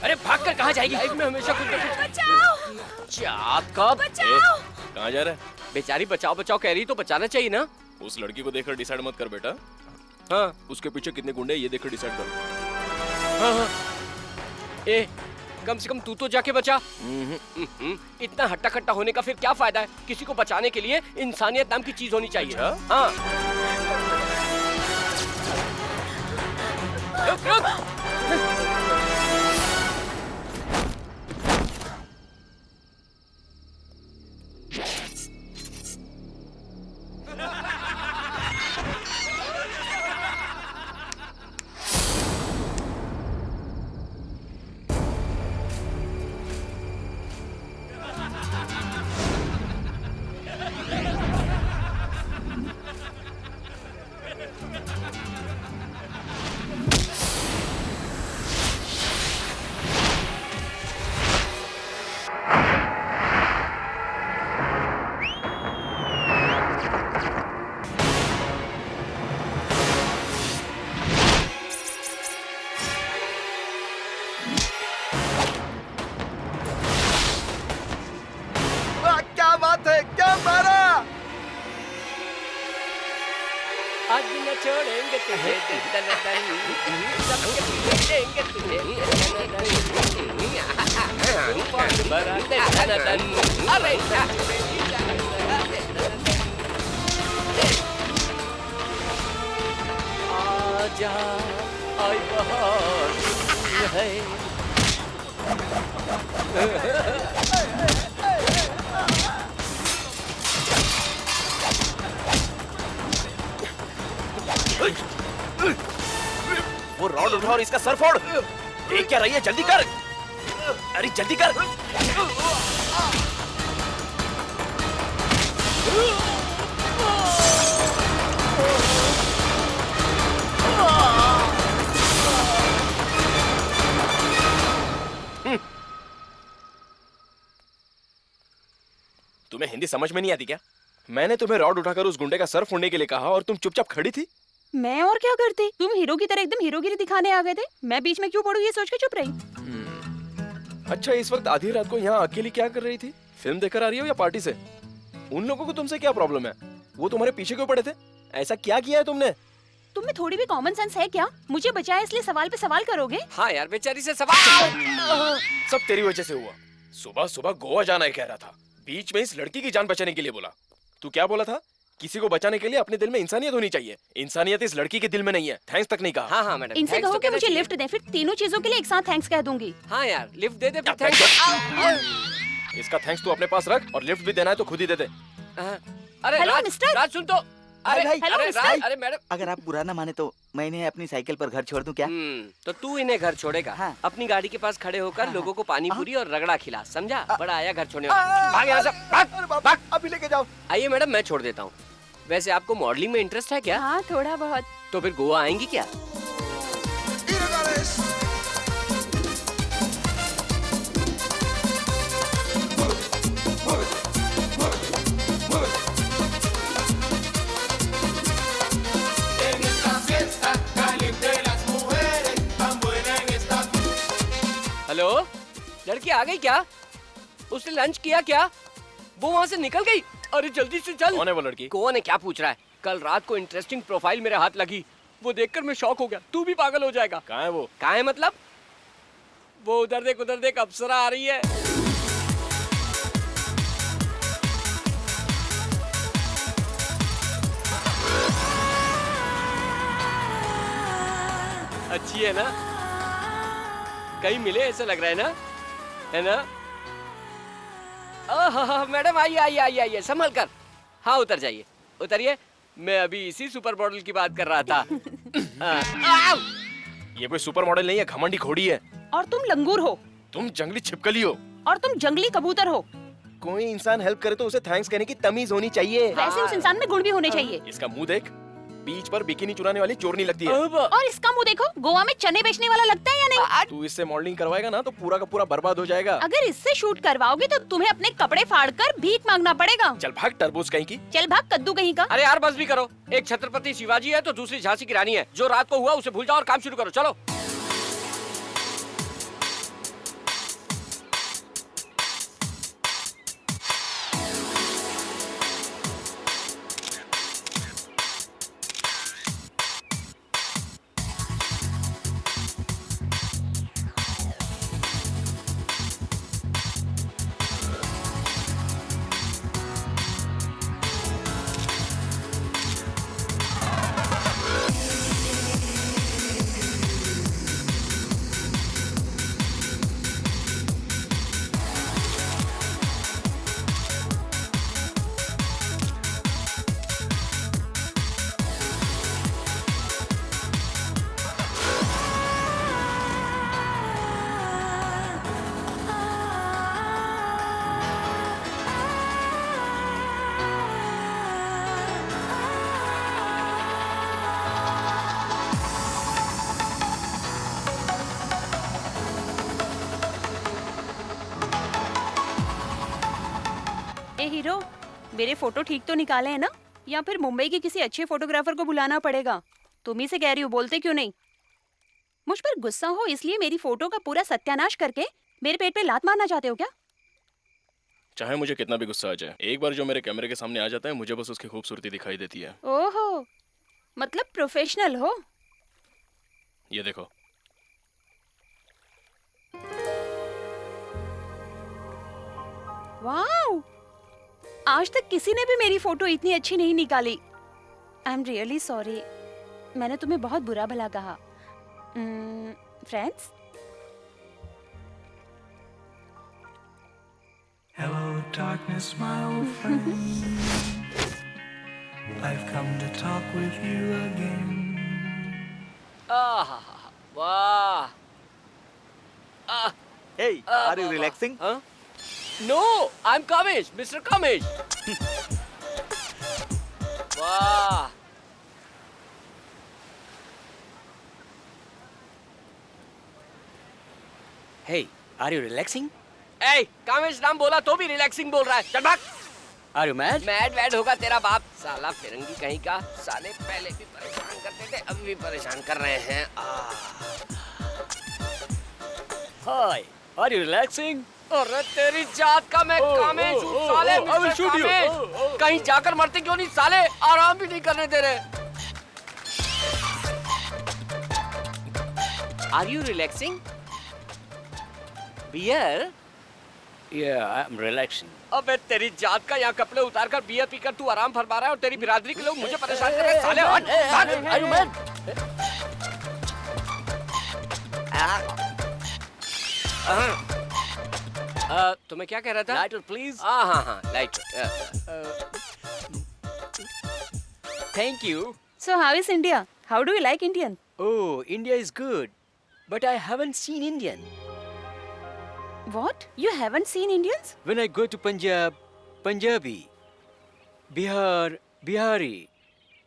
अरे भागकर कहाँ जाएगी? लाइफ में हमेशा कुछ ना कुछ। बचाओ! कब? बचाओ! कहाँ जा रहा है? बेचारी बचाओ बचाओ कह रही तो बचाना चाहिए ना। उस लड़की को देखकर डिसाइड मत कर बेटा। हाँ, उसके पीछे कितने गुंडे ये देखकर डिसाइड कर। हाँ हाँ। ए, कम से कम तू तो जाके बचा। इतना हट्टा कट्टा होने का फिर क्या फायदा है? किसी को बचाने के लिए इंसानियत नाम की चीज होनी चाहिए। अच्छा? हाँ। रुक रुक। आज न छोड़ेंगे तुझे दन दन सबके पीछे देंगे तुझे दन दन अरे आजा आई बहार है वो रॉड उठा और इसका सर फोड़। एक क्या रही है, जल्दी कर। अरे जल्दी कर। तुम्हें हिंदी समझ में नहीं आती क्या? मैंने तुम्हें रॉड उठाकर उस गुंडे का सर फोड़ने के लिए कहा और तुम चुपचाप खड़ी थी। मैं और क्या करती? तुम हीरो की तरह एकदम हीरोगिरी दिखाने आ गए थे। मैं बीच में क्यों पड़ूं ये सोच के चुप रही। अच्छा, इस वक्त आधी रात को यहाँ अकेली क्या कर रही थी? फिल्म देखकर आ रही हो या पार्टी से? उन लोगों को तुमसे क्या प्रॉब्लम है? वो तुम्हारे पीछे क्यों पड़े थे? ऐसा क्या किया है तुमने? तुम में थोड़ी भी कॉमन सेंस है क्या? मुझे बचाया इसलिए सवाल पे सवाल करोगे? हाँ यार, बेचारी से सवाल। सब तेरी वजह से हुआ। सुबह सुबह गोवा जाना कह रहा था, बीच में इस लड़की की जान बचाने के लिए बोला। तू क्या बोला था? किसी को बचाने के लिए अपने दिल में इंसानियत होनी चाहिए। इंसानियत इस लड़की के दिल में नहीं है। थैंक्स तक नहीं कहा। हाँ हाँ मैडम, इनसे कहो कि मुझे लिफ्ट दे, फिर तीनों चीजों के लिए एक साथ थैंक्स कह दूंगी। हाँ यार, लिफ्ट दे दे फिर थैंक्स। इसका थैंक्स तू अपने पास रख और लिफ्ट भी देना है तो खुद ही दे दे। अरे हेलो राज, मिस्टर। राज सुन तो। अरे भाई, हेलो अरे मिस्टर। राज, अरे मैडम। अगर आप बुरा ना माने तो मैं इन्हें अपनी साइकिल पर घर छोड़ दूं क्या? तो तू इन्हें घर छोड़ेगा। हाँ। अपनी गाड़ी के पास खड़े होकर हाँ। लोगों को पानी पूरी और रगड़ा खिला, समझा? बड़ा आया घर छोड़ने वाला। भाग यहाँ से, भाग भाग। अभी लेके जाओ। आइए मैडम, मैं छोड़ देता हूँ। वैसे आपको मॉडलिंग में इंटरेस्ट है क्या? हाँ, थोड़ा बहुत। तो फिर गोवा आएंगी क्या? हेलो, लड़की आ गई क्या? उसने लंच किया क्या? वो वहाँ से निकल गई? अरे जल्दी से चल। कौन है वो लड़की? कौन है क्या पूछ रहा है? कल रात को इंटरेस्टिंग प्रोफाइल मेरे हाथ लगी, वो देखकर मैं शॉक हो गया। तू भी पागल हो जाएगा। कहाँ है वो? कहाँ है मतलब? वो उधर देख, अप्सरा आ रही है। अच्छी है ना? कहीं मिले ऐसा लग रहा है ना? है ना? मैडम आइए आइए आइए आइए, संभल कर। हाँ उतर जाइए, उतरिए। मैं अभी इसी सुपर मॉडल की बात कर रहा था। आओ! ये कोई सुपर मॉडल नहीं है, घमंडी घोड़ी है। और तुम लंगूर हो। तुम जंगली छिपकली हो। और तुम जंगली कबूतर हो। कोई इंसान हेल्प करे तो उसे थैंक्स कहने की तमीज होनी चाहिए। वैसे उस इंसान में गुण भी होने चाहिए। इसका मुंह देख, बीच पर बिकिनी चुराने वाली चोरनी लगती है। और इसका मुंह देखो, गोवा में चने बेचने वाला लगता है या नहीं? तू इससे मॉडलिंग करवाएगा ना तो पूरा का पूरा बर्बाद हो जाएगा। अगर इससे शूट करवाओगे तो तुम्हें अपने कपड़े फाड़कर भीख मांगना पड़ेगा। चल भाग तरबूज कहीं की। चल भाग कद्दू कहीं का। अरे यार बस भी करो। एक छत्रपति शिवाजी है तो दूसरी झांसी की रानी है। जो रात को हुआ उसे भूल जाओ और काम शुरू करो। चलो। ए हीरो, मेरे फोटो ठीक तो निकाले हैं ना? या फिर मुंबई के किसी अच्छे फोटोग्राफर को बुलाना पड़ेगा? तुम ही से कह रही हो, बोलते क्यों नहीं? मुझ पर गुस्सा हो इसलिए मेरी फोटो का पूरा सत्यानाश करके मेरे पेट पे लात मारना चाहते हो क्या? चाहे मुझे कितना भी गुस्सा आ जाए, एक बार जो मेरे कैमरे के सामने आ जाता है मुझे बस उसकी खूबसूरती दिखाई देती है। ओहो, मतलब प्रोफेशनल हो। ये देखो। वाओ, आज तक किसी ने भी मेरी फोटो इतनी अच्छी नहीं निकाली। आई एम रियली सॉरी, मैंने तुम्हें बहुत बुरा भला कहा। Friends, Hello, darkness, my old friend. I've come to talk with you again. वाह। Hey, are you relaxing? No, I'm Kamesh, Mr. Kamesh. वाह। Hey, are you relaxing? ए, कामेश नाम बोला तो भी रिलैक्सिंग बोल रहा है। चल भाग। Are you mad? मैड वैड होगा तेरा बाप। साला फिरंगी कहीं का। साले पहले भी परेशान करते थे, अब भी परेशान कर रहे हैं। Hi, are you relaxing? अरे तेरी जात का मैं कामेश हूँ साले। I will mister shoot you. Kamesh. कहीं जाकर मरते क्यों नहीं साले? आराम भी नहीं करने दे रहे। Are you relaxing? Beer? Yeah, I'm relaxing. अबे तेरी जात का, यहाँ कपड़े उतार कर बियर पीकर तू आराम फरमा रहा है और तेरी बिरादरी के लोग मुझे परेशान कर रहे हैं। साले हट, भाग। Are you mad? तो मैं क्या कह रहा था? Lighter, please. हाँ light. Thank you. so how is India? How do you like Indian? Oh, India is good, but I haven't seen Indian. What? You haven't seen Indians? When I go to Punjab, Punjabi, Bihar, Bihari,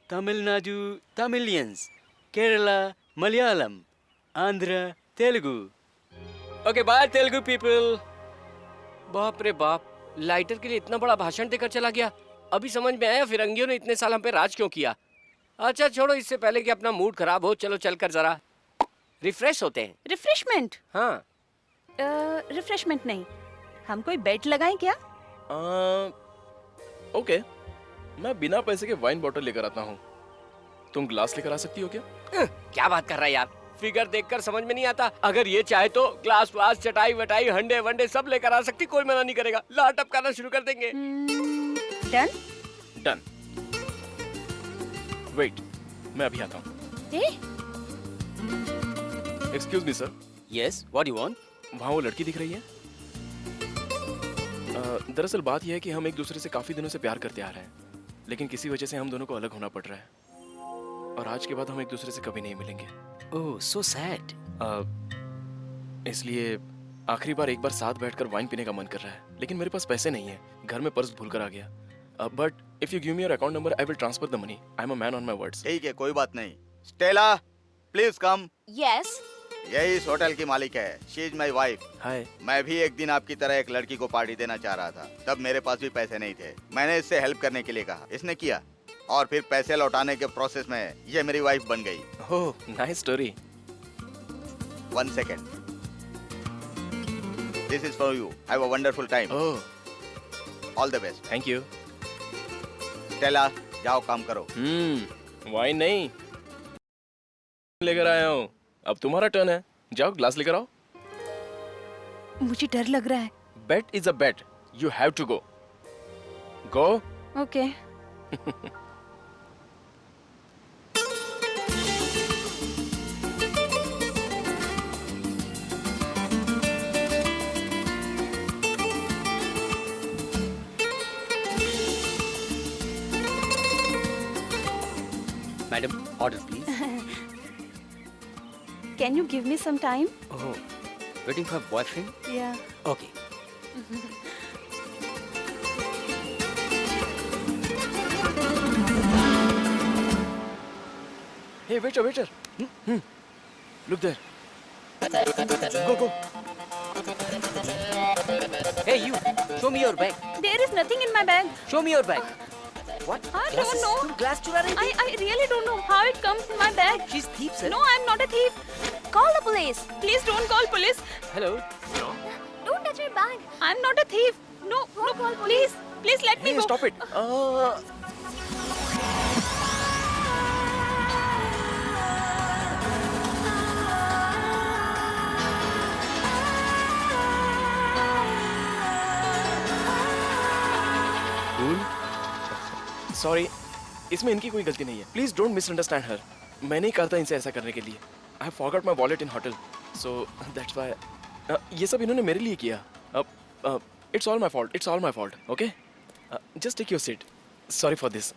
Tamil Nadu, Tamilians, Kerala, Malayalam, Andhra, Telugu. Okay, bye Telugu people. बाप रे बाप, lighter के लिए इतना बड़ा भाषण देकर चला गया। अभी समझ में आया फिरंगियों ने इतने साल हम पे राज क्यों किया। अच्छा छोड़ो, इससे पहले कि अपना मूड खराब हो, चलो चलकर जरा रिफ्रेश होते हैं। रिफ्रेशमेंट? हाँ। रिफ्रेशमेंट नहीं, हम कोई बेट लगाएं क्या? ओके, मैं बिना पैसे के वाइन बॉटल लेकर आता हूँ। तुम ग्लास लेकर आ सकती हो क्या? क्या बात कर रहा है यार, फिगर देखकर समझ में नहीं आता। अगर ये चाहे तो ग्लास व्लास चटाई वटाई हंडे वंडे सब लेकर आ सकती, कोई मना नहीं करेगा। ला टपकाना शुरू कर देंगे। डन? डन। वेट, मैं अभी आता हूँ। Excuse me sir. Yes, what do you want? वहाँ वो लड़की दिख रही है? दरअसल बात यह है कि हम एक दूसरे से काफी दिनों से प्यार करते आ रहे हैं, लेकिन किसी वजह से हम दोनों को अलग होना पड़ रहा है, और आज के बाद हम एक दूसरे से कभी नहीं मिलेंगे। Oh, so sad. इसलिए आखिरी बार एक बार साथ बैठकर वाइन पीने का मन कर रहा है, लेकिन मेरे पास पैसे नहीं है, घर में पर्स भूल कर आ गया। But if you give me your account number I will transfer the money. I am a man on my words. ठीक है, कोई बात नहीं। Stella, please come. यस। यही इस होटल की मालिक है, शी इज माई वाइफ। हाय। मैं भी एक दिन आपकी तरह एक लड़की को पार्टी देना चाह रहा था, तब मेरे पास भी पैसे नहीं थे। मैंने इससे हेल्प करने के लिए कहा, इसने किया, और फिर पैसे लौटाने के प्रोसेस में ये मेरी वाइफ बन गई। ओह, nice story. 1 second. This is for you. Have a wonderful time. Oh, All the best. Thank you. Stella, जाओ काम करो। वाइन नहीं लेकर आया हूँ, अब तुम्हारा टर्न है। जाओ ग्लास लेकर आओ। मुझे डर लग रहा है। Bet is a bet, you have to go. Go. Okay. Madam, order please. Can you give me some time? Oh, waiting for boyfriend? Yeah. Okay. Hey, waiter. Look there. Go. Hey, you. Show me your bag. There is nothing in my bag. Show me your bag. What? I don't Glasses? know. तुम glass चुरा रही थी? I really don't know how it comes in my bag. She's thief, sir. No, I'm not a thief. Call the police. Please don't call police. Hello. Don't touch my bag. I'm not a thief. No, please let me Hey, go. stop it. Sorry, इसमें इनकी कोई गलती नहीं है। Please don't misunderstand her. मैंने ही कहा था इनसे ऐसा करने के लिए। I have forgot my wallet in hotel, so that's why ये सब इन्होंने मेरे लिए किया। It's all my fault, okay? Just take your seat. Sorry for this.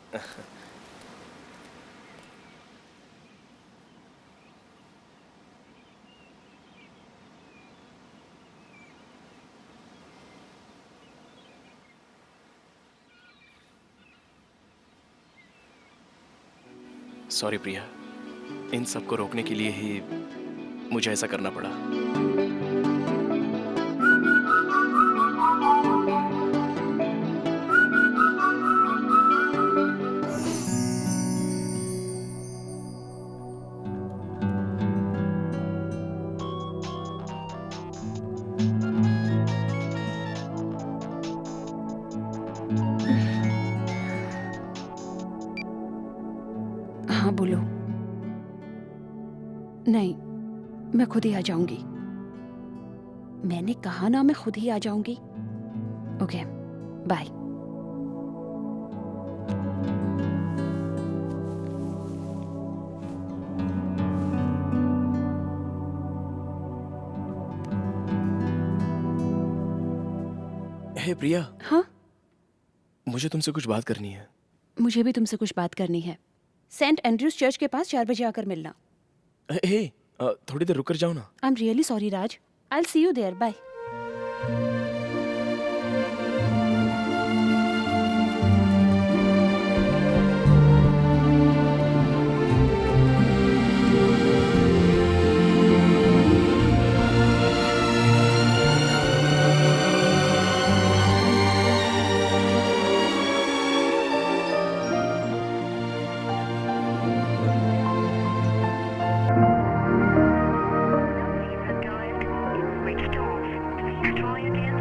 Sorry Priya, इन सब को रोकने के लिए ही मुझे ऐसा करना पड़ा। हाँ बोलो। नहीं, मैं खुद ही आ जाऊंगी। मैंने कहा ना, मैं खुद ही आ जाऊंगी। Okay, bye. हे प्रिया। हाँ, मुझे तुमसे कुछ बात करनी है। मुझे भी तुमसे कुछ बात करनी है। सेंट एंड्रयूज चर्च के पास 4 बजे आकर मिलना। हे, थोड़ी देर रुक कर जाओ ना। I am really sorry Raj. I will see you there. Bye. Reached off. Please try again.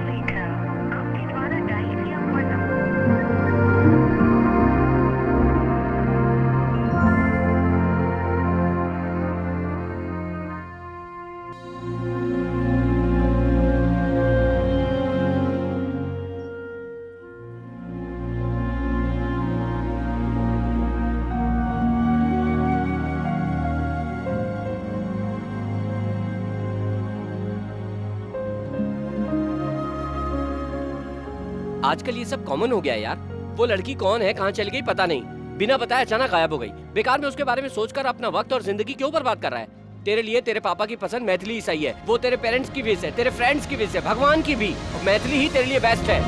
आजकल ये सब कॉमन हो गया है यार। वो लड़की कौन है, कहाँ चली गई पता नहीं, बिना बताए अचानक गायब हो गई। बेकार में उसके बारे में सोचकर अपना वक्त और जिंदगी क्यों बर्बाद कर रहा है? तेरे लिए तेरे पापा की पसंद मैथिली ही सही है, वो तेरे पेरेंट्स की भी है, तेरे फ्रेंड्स की भी है, भगवान की भी। मैथिली ही तेरे लिए बेस्ट है।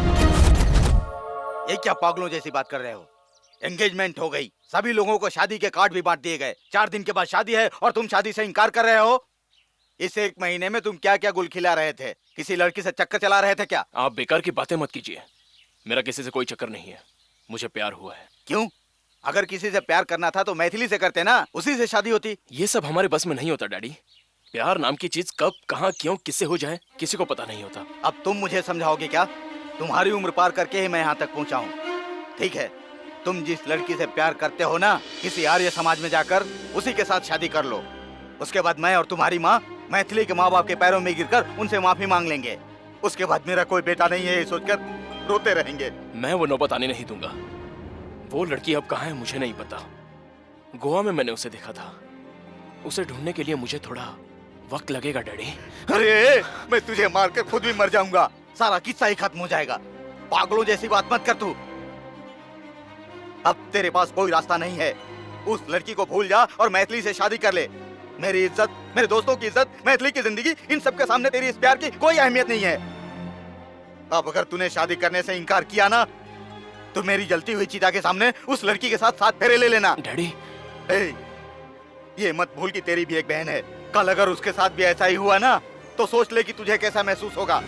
ये क्या पागलों जैसी बात कर रहे हो? एंगेजमेंट हो गई, सभी लोगों को शादी के कार्ड भी बांट दिए गए। 4 दिन के बाद शादी है और तुम शादी से इनकार कर रहे हो? इस 1 महीने में तुम क्या क्या गुल खिला रहे थे? किसी लड़की से चक्कर चला रहे थे क्या? आप बेकार की बातें मत कीजिए। मेरा किसी से कोई चक्कर नहीं है, मुझे प्यार हुआ है। क्यों? अगर किसी से प्यार करना था तो मैथिली से करते ना, उसी से शादी होती। ये सब हमारे बस में नहीं होता डैडी। प्यार नाम की चीज कब, कहाँ, क्यों, किससे हो जाए किसी को पता नहीं होता। अब तुम मुझे समझाओगे क्या? तुम्हारी उम्र पार करके ही मैं यहाँ तक पहुँचा हूँ। ठीक है, तुम जिस लड़की से प्यार करते हो ना, किसी आर्य समाज में जाकर उसी के साथ शादी कर लो। उसके बाद मैं और तुम्हारी माँ मैथिली के माँ बाप के पैरों में गिरकर उनसे माफी मांग लेंगे। उसके बाद मेरा कोई बेटा नहीं है ये सोचकर रोते रहेंगे। मैं वो नौबत आने नहीं दूंगा। वो लड़की अब कहाँ है मुझे नहीं पता। गोवा में मैंने उसे देखा था। उसे ढूंढने के लिए मुझे थोड़ा वक्त लगेगा डैडी। अरे मैं तुझे मारकर खुद भी मर जाऊंगा, सारा किस्सा ही खत्म हो जाएगा। पागलों जैसी बात मत कर तू। अब तेरे पास कोई रास्ता नहीं है। उस लड़की को भूल जा और मैथिली से शादी कर ले। मेरी इज्जत, मेरे दोस्तों की इज्जत, मैथिली की जिंदगी, इन सब के सामने तेरी इस प्यार की कोई अहमियत नहीं है। अब अगर तूने शादी करने से इनकार किया ना, तो मेरी जलती हुई चिता के सामने उस लड़की के साथ 7 फेरे ले लेना। डैडी ये मत भूल कि तेरी भी एक बहन है। कल अगर उसके साथ भी ऐसा ही हुआ ना, तो सोच ले कि तुझे कैसा महसूस होगा।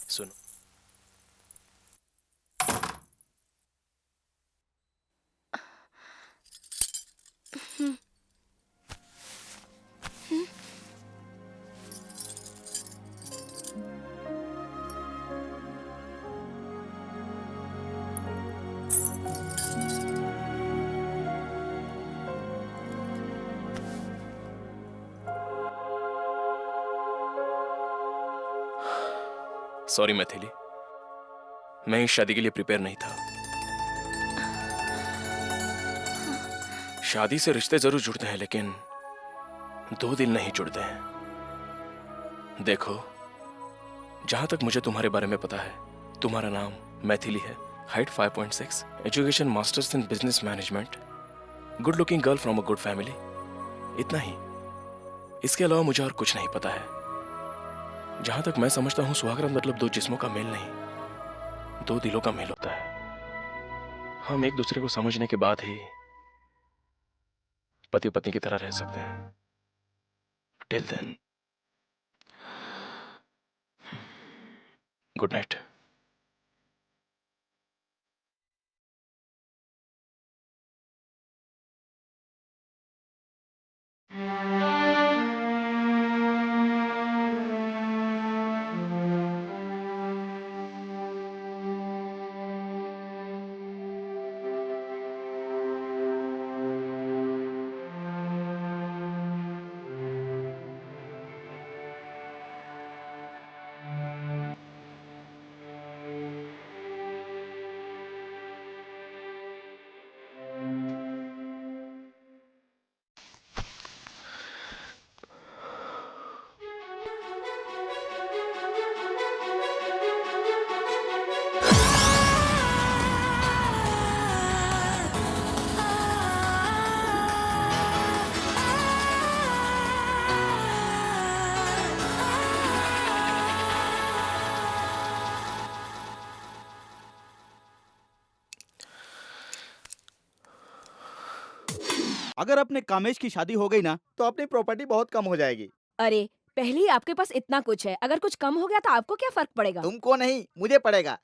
सुनो, सॉरी मैथिली, मैं इस शादी के लिए प्रिपेयर नहीं था। शादी से रिश्ते जरूर जुड़ते हैं, लेकिन 2 दिल नहीं जुड़ते हैं। देखो, जहां तक मुझे तुम्हारे बारे में पता है, तुम्हारा नाम मैथिली है, height 5.6, education masters in business management, good looking girl from a good family. इतना ही, इसके अलावा मुझे और कुछ नहीं पता है। जहां तक मैं समझता हूं, सुहागरात मतलब 2 जिस्मों का मेल नहीं, 2 दिलों का मेल होता है। हम एक दूसरे को समझने के बाद ही पति पत्नी की तरह रह सकते हैं। Till then, good night. अगर अपने कामेश की शादी हो गई ना तो अपनी प्रॉपर्टी बहुत कम हो जाएगी। अरे पहले ही आपके पास इतना कुछ है, अगर कुछ कम हो गया तो आपको क्या फर्क पड़ेगा? तुमको नहीं, मुझे पड़ेगा।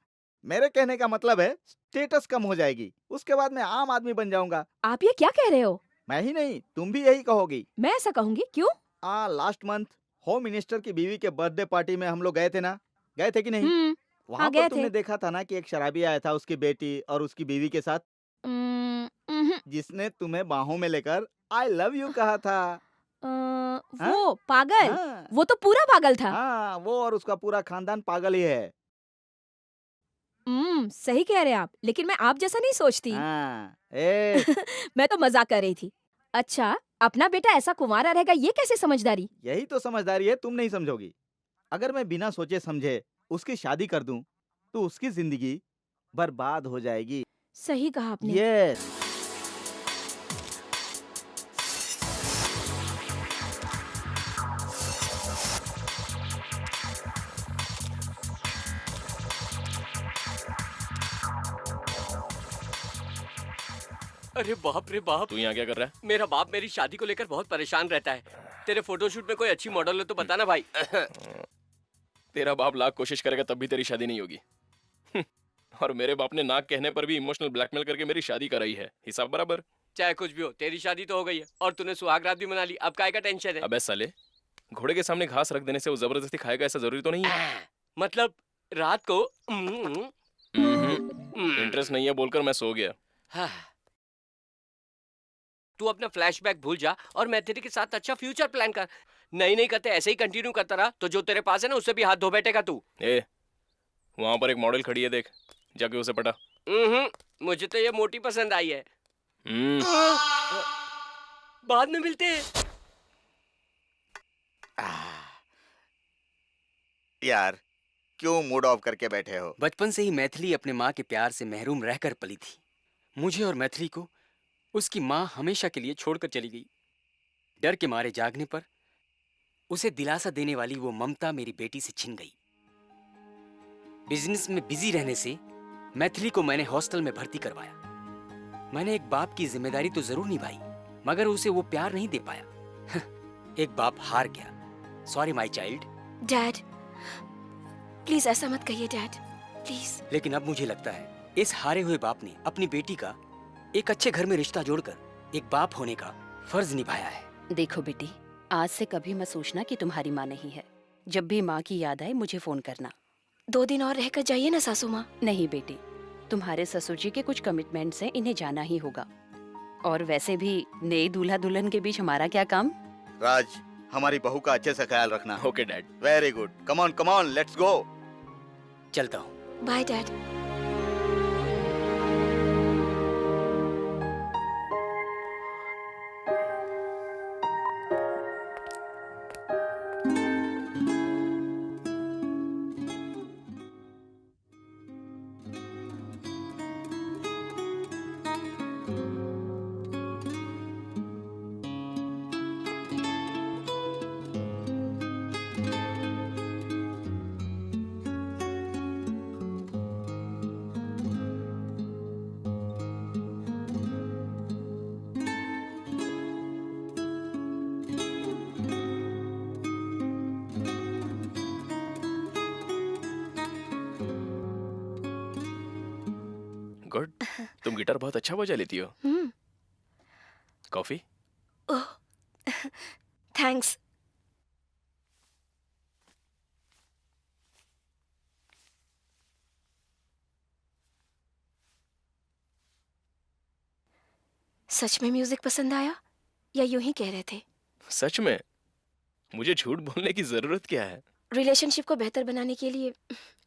मेरे कहने का मतलब है स्टेटस कम हो जाएगी, उसके बाद मैं आम आदमी बन जाऊंगा। आप ये क्या कह रहे हो? मैं ही नहीं, तुम भी यही कहोगी। मैं ऐसा कहूंगी? क्यों? लास्ट मंथ होम मिनिस्टर की बीवी के बर्थडे पार्टी में हम लोग गए थे ना, गए थे कि नहीं? वहाँ गए पर तुमने थे। देखा था ना कि एक शराबी आया था उसकी बेटी और उसकी बीवी के साथ, जिसने तुम्हें बाहों में लेकर आई लव यू कहा था। वो पागल, हाँ, वो तो पूरा पागल था। हाँ, वो और उसका पूरा खानदान पागल ही है। सही कह रहे हैं आप, लेकिन मैं आप जैसा नहीं सोचती। हाँ, ए, मैं तो मजाक कर रही थी। अच्छा, अपना बेटा ऐसा कुंवारा रहेगा, ये कैसे समझदारी? यही तो समझदारी है, तुम नहीं समझोगी। अगर मैं बिना सोचे समझे उसकी शादी कर दूं, तो उसकी जिंदगी बर्बाद हो जाएगी। सही कहा आपने। यस। अरे बाप रे बाप, तू यहाँ क्या कर रहा है? मेरा बाप मेरी शादी को लेकर बहुत परेशान रहता है। तेरे फोटोशूट में कोई अच्छी मॉडल हो तो बताना भाई। तेरा बाप लाख कोशिश करेगा तब भी तेरी शादी नहीं होगी। और मेरे बाप ने नाक कहने पर भी इमोशनल ब्लैकमेल करके मेरी शादी कराई है। हिसाब बराबर। चाहे कुछ भी हो, तेरी शादी तो हो गई है और तूने सुहाग रात भी मना ली। अब काय का टेंशन है? अबे साले, घोड़े के सामने घास रख देने से वो जबरदस्ती खाएगा ऐसा जरूरी तो नहीं है। मतलब रात को इंटरेस्ट नहीं है बोलकर मैं सो गया। हाँ। तू अपना फ्लैशबैक भूल जा और मैं तेरे के साथ अच्छा फ्यूचर प्लान कर। नहीं करते ऐसे ही कंटिन्यू करता रहा तो जो तेरे पास है ना उससे भी हाथ धो बैठेगा तू। ए, वहां पर एक मॉडल खड़ी है, देख जाके उसे पटा। मुझे तो ये मोटी पसंद आई है। बाद में मिलते हैं। यार, क्यों मूड ऑफ करके बैठे हो? बचपन से ही मैथिली अपने माँ के प्यार से महरूम रहकर पली थी। मुझे और मैथिली को उसकी माँ हमेशा के लिए छोड़कर चली गई। डर के मारे जागने पर उसे दिलासा देने वाली वो ममता मेरी बेटी से छिन गई। बिजनेस में बिजी रहने से मैथिली को मैंने हॉस्टल में भर्ती करवाया। मैंने एक बाप की जिम्मेदारी तो जरूर निभाई, मगर उसे वो प्यार नहीं दे पाया। एक बाप हार गया। Sorry my child. Dad, please ऐसा मत कहिए डैड, प्लीज। लेकिन अब मुझे लगता है इस हारे हुए बाप ने अपनी बेटी का एक अच्छे घर में रिश्ता जोड़कर एक बाप होने का फर्ज निभाया है। देखो बेटी, आज से कभी मत सोचना कि तुम्हारी माँ नहीं है। जब भी माँ की याद आए मुझे फोन करना। 2 दिन और रहकर जाइए ना सासू माँ। नहीं बेटी, तुम्हारे ससुर जी के कुछ कमिटमेंट्स हैं, इन्हें जाना ही होगा। और वैसे भी नए दूल्हा दुल्हन के बीच हमारा क्या काम? राज, हमारी बहू का अच्छे से ख्याल रखना। Okay dad. Very good. Come on, let's go. चलता हूँ। Bye dad. गुड, तुम गिटार बहुत अच्छा बजा लेती हो। कॉफी? थैंक्स। सच में म्यूजिक पसंद आया या यूं ही कह रहे थे? सच में? मुझे झूठ बोलने की जरूरत क्या है? रिलेशनशिप को बेहतर बनाने के लिए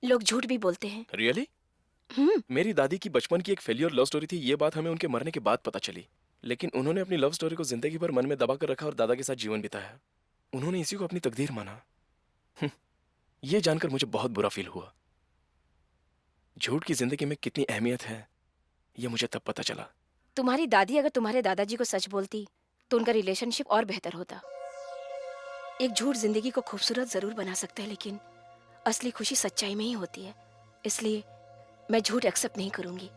लोग झूठ भी बोलते हैं। रियली? मेरी दादी की बचपन की एक फेलियर लव स्टोरी थी। ये बात हमें उनके मरने के बाद पता चली, लेकिन उन्होंने अपनी लव स्टोरी को जिंदगी भर मन में दबा कर रखा और दादा के साथ जीवन बिताया। उन्होंने इसी को अपनी तकदीर माना। यह जानकर मुझे बहुत बुरा फील हुआ। झूठ की जिंदगी में कितनी अहमियत है यह मुझे तब पता चला। तुम्हारी दादी अगर तुम्हारे दादाजी को सच बोलती तो उनका रिलेशनशिप और बेहतर होता। एक झूठ जिंदगी को खूबसूरत जरूर बना सकता है, लेकिन असली खुशी सच्चाई में ही होती है। इसलिए मैं झूठ एक्सेप्ट नहीं करूंगी।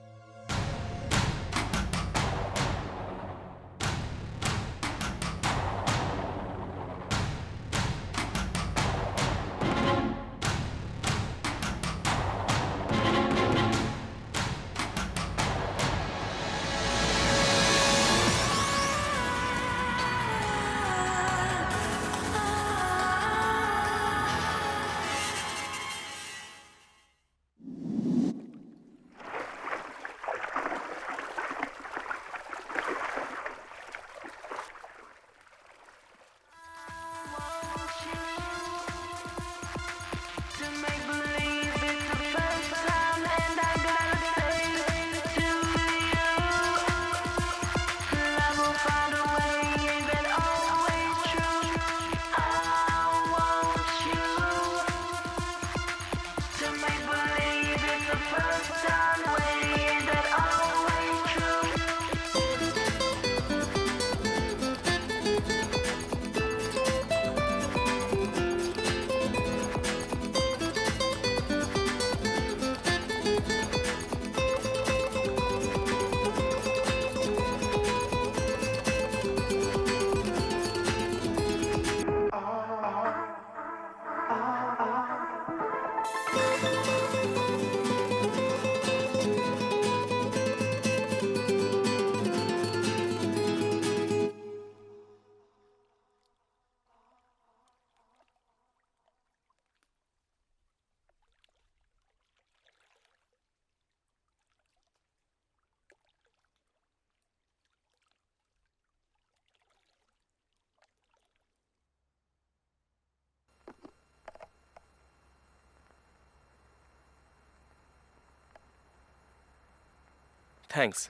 थैंक्स।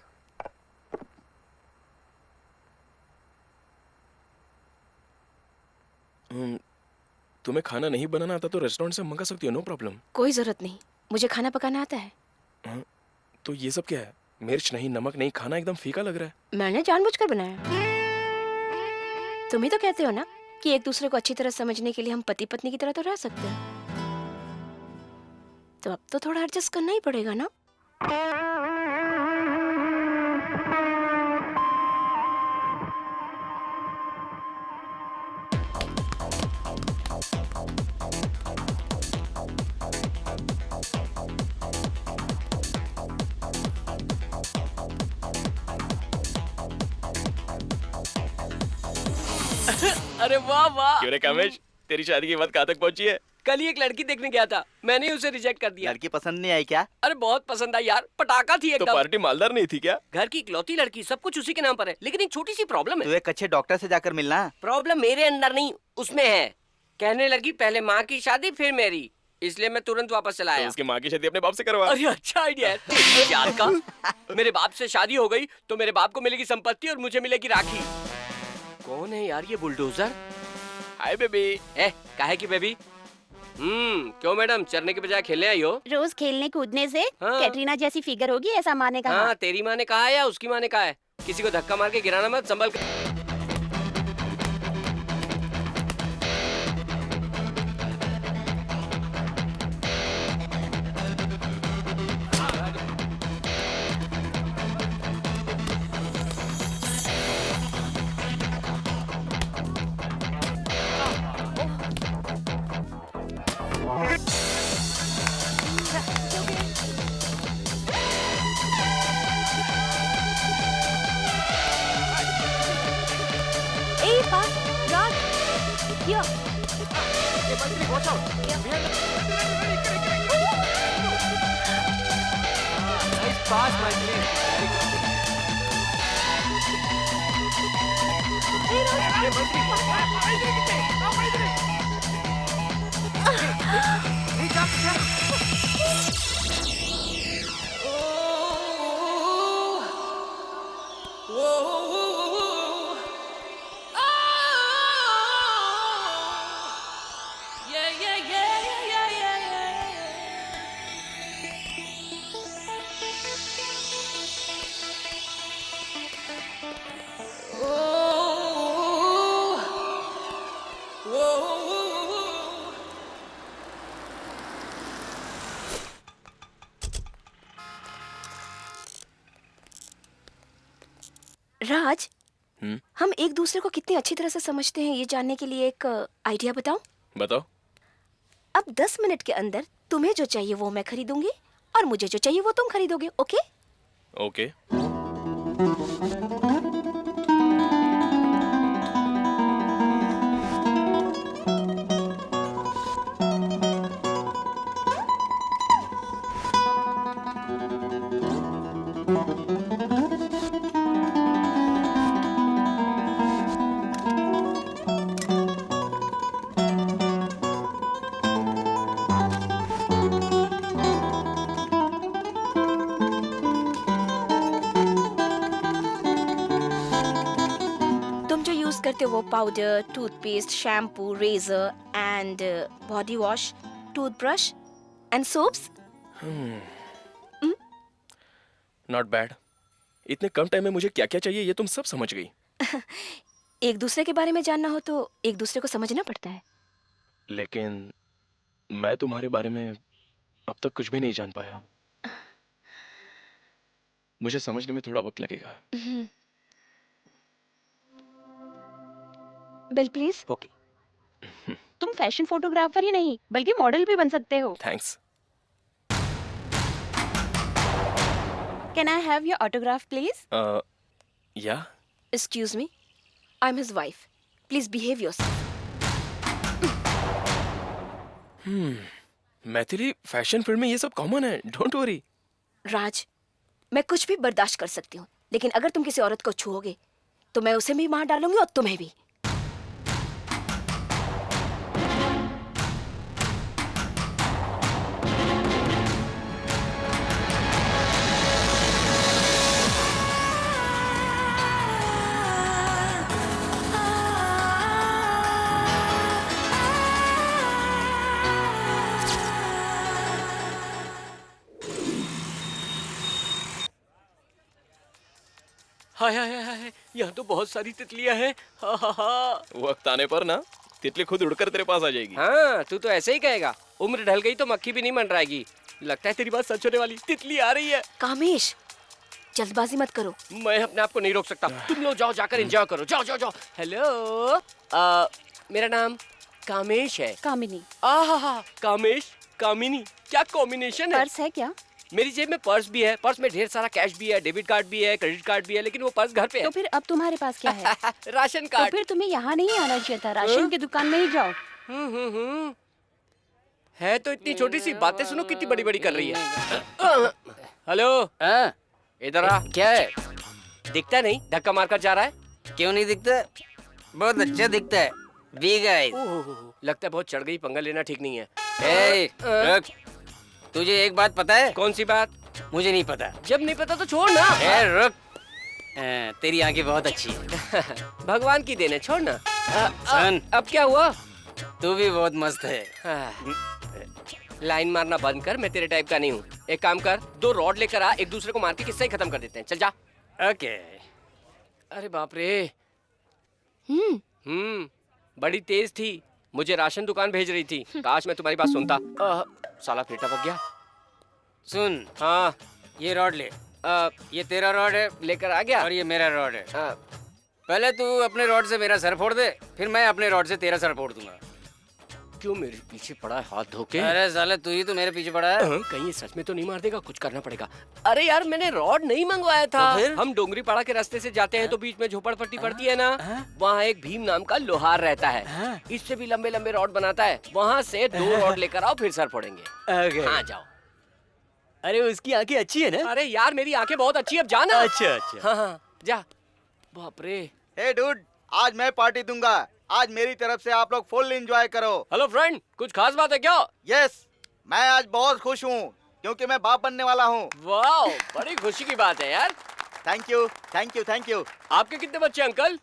तुम्हें खाना नहीं बनाना आता तो रेस्टोरेंट से मंगा सकती हो, नो प्रॉब्लम। कोई जरूरत नहीं, मुझे खाना पकाना आता है। तो ये सब क्या है? मिर्च नहीं, नमक नहीं, खाना एकदम फीका लग रहा है। मैंने जानबूझकर बनाया। तुम ही तो कहते हो ना कि एक दूसरे को अच्छी तरह समझने के लिए हम पति पत्नी की तरह तो रह सकते हैं। तो अब तो थोड़ा एडजस्ट करना ही पड़ेगा ना। अरे वाह वाह, क्यों रे कामेश, तेरी शादी की बात कहाँ तक पहुंची है? कल ही एक लड़की देखने गया था, मैंने ही उसे रिजेक्ट कर दिया। लड़की पसंद नहीं आई क्या? अरे बहुत पसंद आई यार, पटाखा थी तो एकदम। पार्टी मालदार नहीं थी क्या? घर की इकलौती लड़की, सब कुछ उसी के नाम पर है, लेकिन एक छोटी सी प्रॉब्लम तू है। एक अच्छे डॉक्टर से जाकर मिलना। प्रॉब्लम मेरे अंदर नहीं, उसमें है। कहने लगी पहले माँ की शादी फिर मेरी, इसलिए मैं तुरंत वापस चला तो आया। उसकी माँ की शादी अपने बाप से करवा। अरे अच्छा आइडिया है तेरी याद का। मेरे बाप से शादी हो गई तो मेरे बाप को मिलेगी संपत्ति और मुझे मिलेगी राखी। कौन है यार ये बुलडोजर? Hi baby. काहे की बेबी? क्यों मैडम, चरने के बजाय खेलने आई हो? रोज खेलने कूदने से हाँ। कैटरीना जैसी फिगर होगी, ऐसा माँ ने कहा। हाँ, तेरी माँ ने कहा है या उसकी माँ ने कहा है? किसी को धक्का मार के गिराना मत, संभल कर। Hey, Pa, Raj, here. राज, हम्म? हम एक दूसरे को कितनी अच्छी तरह से समझते हैं ये जानने के लिए एक आइडिया बताऊं? बताओ। अब 10 मिनट के अंदर तुम्हें जो चाहिए वो मैं खरीदूंगी और मुझे जो चाहिए वो तुम खरीदोगे, ओके? ओके। तुम जो यूज करते हो वो powder, toothpaste, shampoo, razor and body wash, toothbrush and soaps. Not bad. इतने कम टाइम में मुझे क्या क्या चाहिए ये तुम सब समझ गई। एक दूसरे के बारे में जानना हो तो एक दूसरे को समझना पड़ता है। लेकिन मैं तुम्हारे बारे में अब तक कुछ भी नहीं जान पाया। मुझे समझने में थोड़ा वक्त लगेगा। Bill please. ओके। तुम फैशन फोटोग्राफर ही नहीं बल्कि मॉडल भी बन सकते हो। Thanks. Can I have your autograph please? Yeah excuse me, I am his wife, please behave yourself. Maithili, fashion field में ये सब कॉमन है, डोंट वरी। राज, मैं कुछ भी बर्दाश्त कर सकती हूँ, लेकिन अगर तुम किसी औरत को छुओगे तो मैं उसे भी मार डालूंगी और तुम्हें भी। हाय हाय हाय हाय, यहाँ तो बहुत सारी तितलियां हैं। हा हा हा। वक्त आने पर ना तितली खुद उड़कर तेरे पास आ जाएगी। हाँ, तू तो ऐसे ही कहेगा। उम्र ढल गई तो मक्खी भी नहीं मंडराएगी। लगता है तेरी बात सच होने वाली। तितली आ रही है। कामेश, जल्दबाजी मत करो। मैं अपने आप को नहीं रोक सकता। तुम लोग जाओ, जाकर एंजॉय करो। जाओ जाओ जाओ। हेलो, मेरा नाम कामेश है। कामिनी, आहा, कामेश कामिनी, क्या कॉम्बिनेशन है। पर्स है क्या? मेरी जेब में पर्स भी है। पर्स में ढेर सारा कैश भी है, डेबिट कार्ड भी है, क्रेडिट कार्ड भी है, लेकिन वो पर्स घर पे तो है। फिर अब तुम्हारे पास क्या है? राशन तो कार्ड। फिर तुम्हें यहाँ नहीं आना चाहिए था, राशन की दुकान में ही जाओ। हम्म। है तो इतनी छोटी सी, बातें सुनो कितनी बड़ी बड़ी कर रही है। हेलो, हाँ, इधर आ। क्या है? दिखता नहीं, धक्का मारकर जा रहा है। क्यों नहीं दिखता? बहुत अच्छा दिखता है। Big eyes। ओह, लगता है बहुत चढ़ गई, पंगा लेना ठीक नहीं है। ए, रुक। तुझे एक बात पता है? कौन सी बात? मुझे नहीं पता। जब नहीं पता तो छोड़ ना। ए, रुक। तेरी आंखें बहुत अच्छी है। भगवान की देन है, छोड़ ना। सन। अब क्या हुआ? तू भी बहुत मस्त है। लाइन मारना बंद कर, मैं तेरे टाइप का नहीं हूँ। एक काम कर, 2 रॉड लेकर आ, एक दूसरे को मार के किस्सा ही खत्म कर देते हैं। चल जा। ओके। अरे बाप रे। बड़ी तेज थी। मुझे राशन दुकान भेज रही थी। काश मैं तुम्हारी बात सुनता। साला फिर टपक गया। सुन, हाँ, ये रॉड ले। ये तेरा रॉड है लेकर आ गया। और ये मेरा रॉड है। हाँ, पहले तू अपने रॉड से मेरा सर फोड़ दे, फिर मैं अपने रॉड से तेरा सर फोड़ दूंगा। क्यों मेरे पीछे पड़ा है हाथ धोके? अरे साले, तू ही तो मेरे पीछे पड़ा है। कहीं ये सच में तो नहीं मार देगा? कुछ करना पड़ेगा। अरे यार, मैंने रॉड नहीं मंगवाया था। तो फिर? हम डोंगरी पाड़ा के रास्ते से जाते हैं तो बीच में झोपड़पट्टी पड़ती है ना, वहाँ एक भीम नाम का लोहार रहता है। इससे भी लंबे लंबे रॉड बनाता है। वहाँ से 2 रॉड लेकर आओ, फिर सर फोड़ेंगे। हाँ, जाओ। अरे उसकी आंखें अच्छी है ना? अरे यार, मेरी आंखें बहुत अच्छी है, अब जाना। अच्छा। हाँ हाँ, जा। बाप रे। हे डूड, आज मैं पार्टी दूंगा। आज मेरी तरफ से आप लोग फुल एंजॉय करो। हेलो फ्रेंड, कुछ खास बात है क्या? यस, मैं आज बहुत खुश हूँ क्योंकि मैं बाप बनने वाला हूँ। वाह, बड़ी खुशी की बात है यार। Thank you, thank you, thank you. आपके कितने बच्चे अंकल?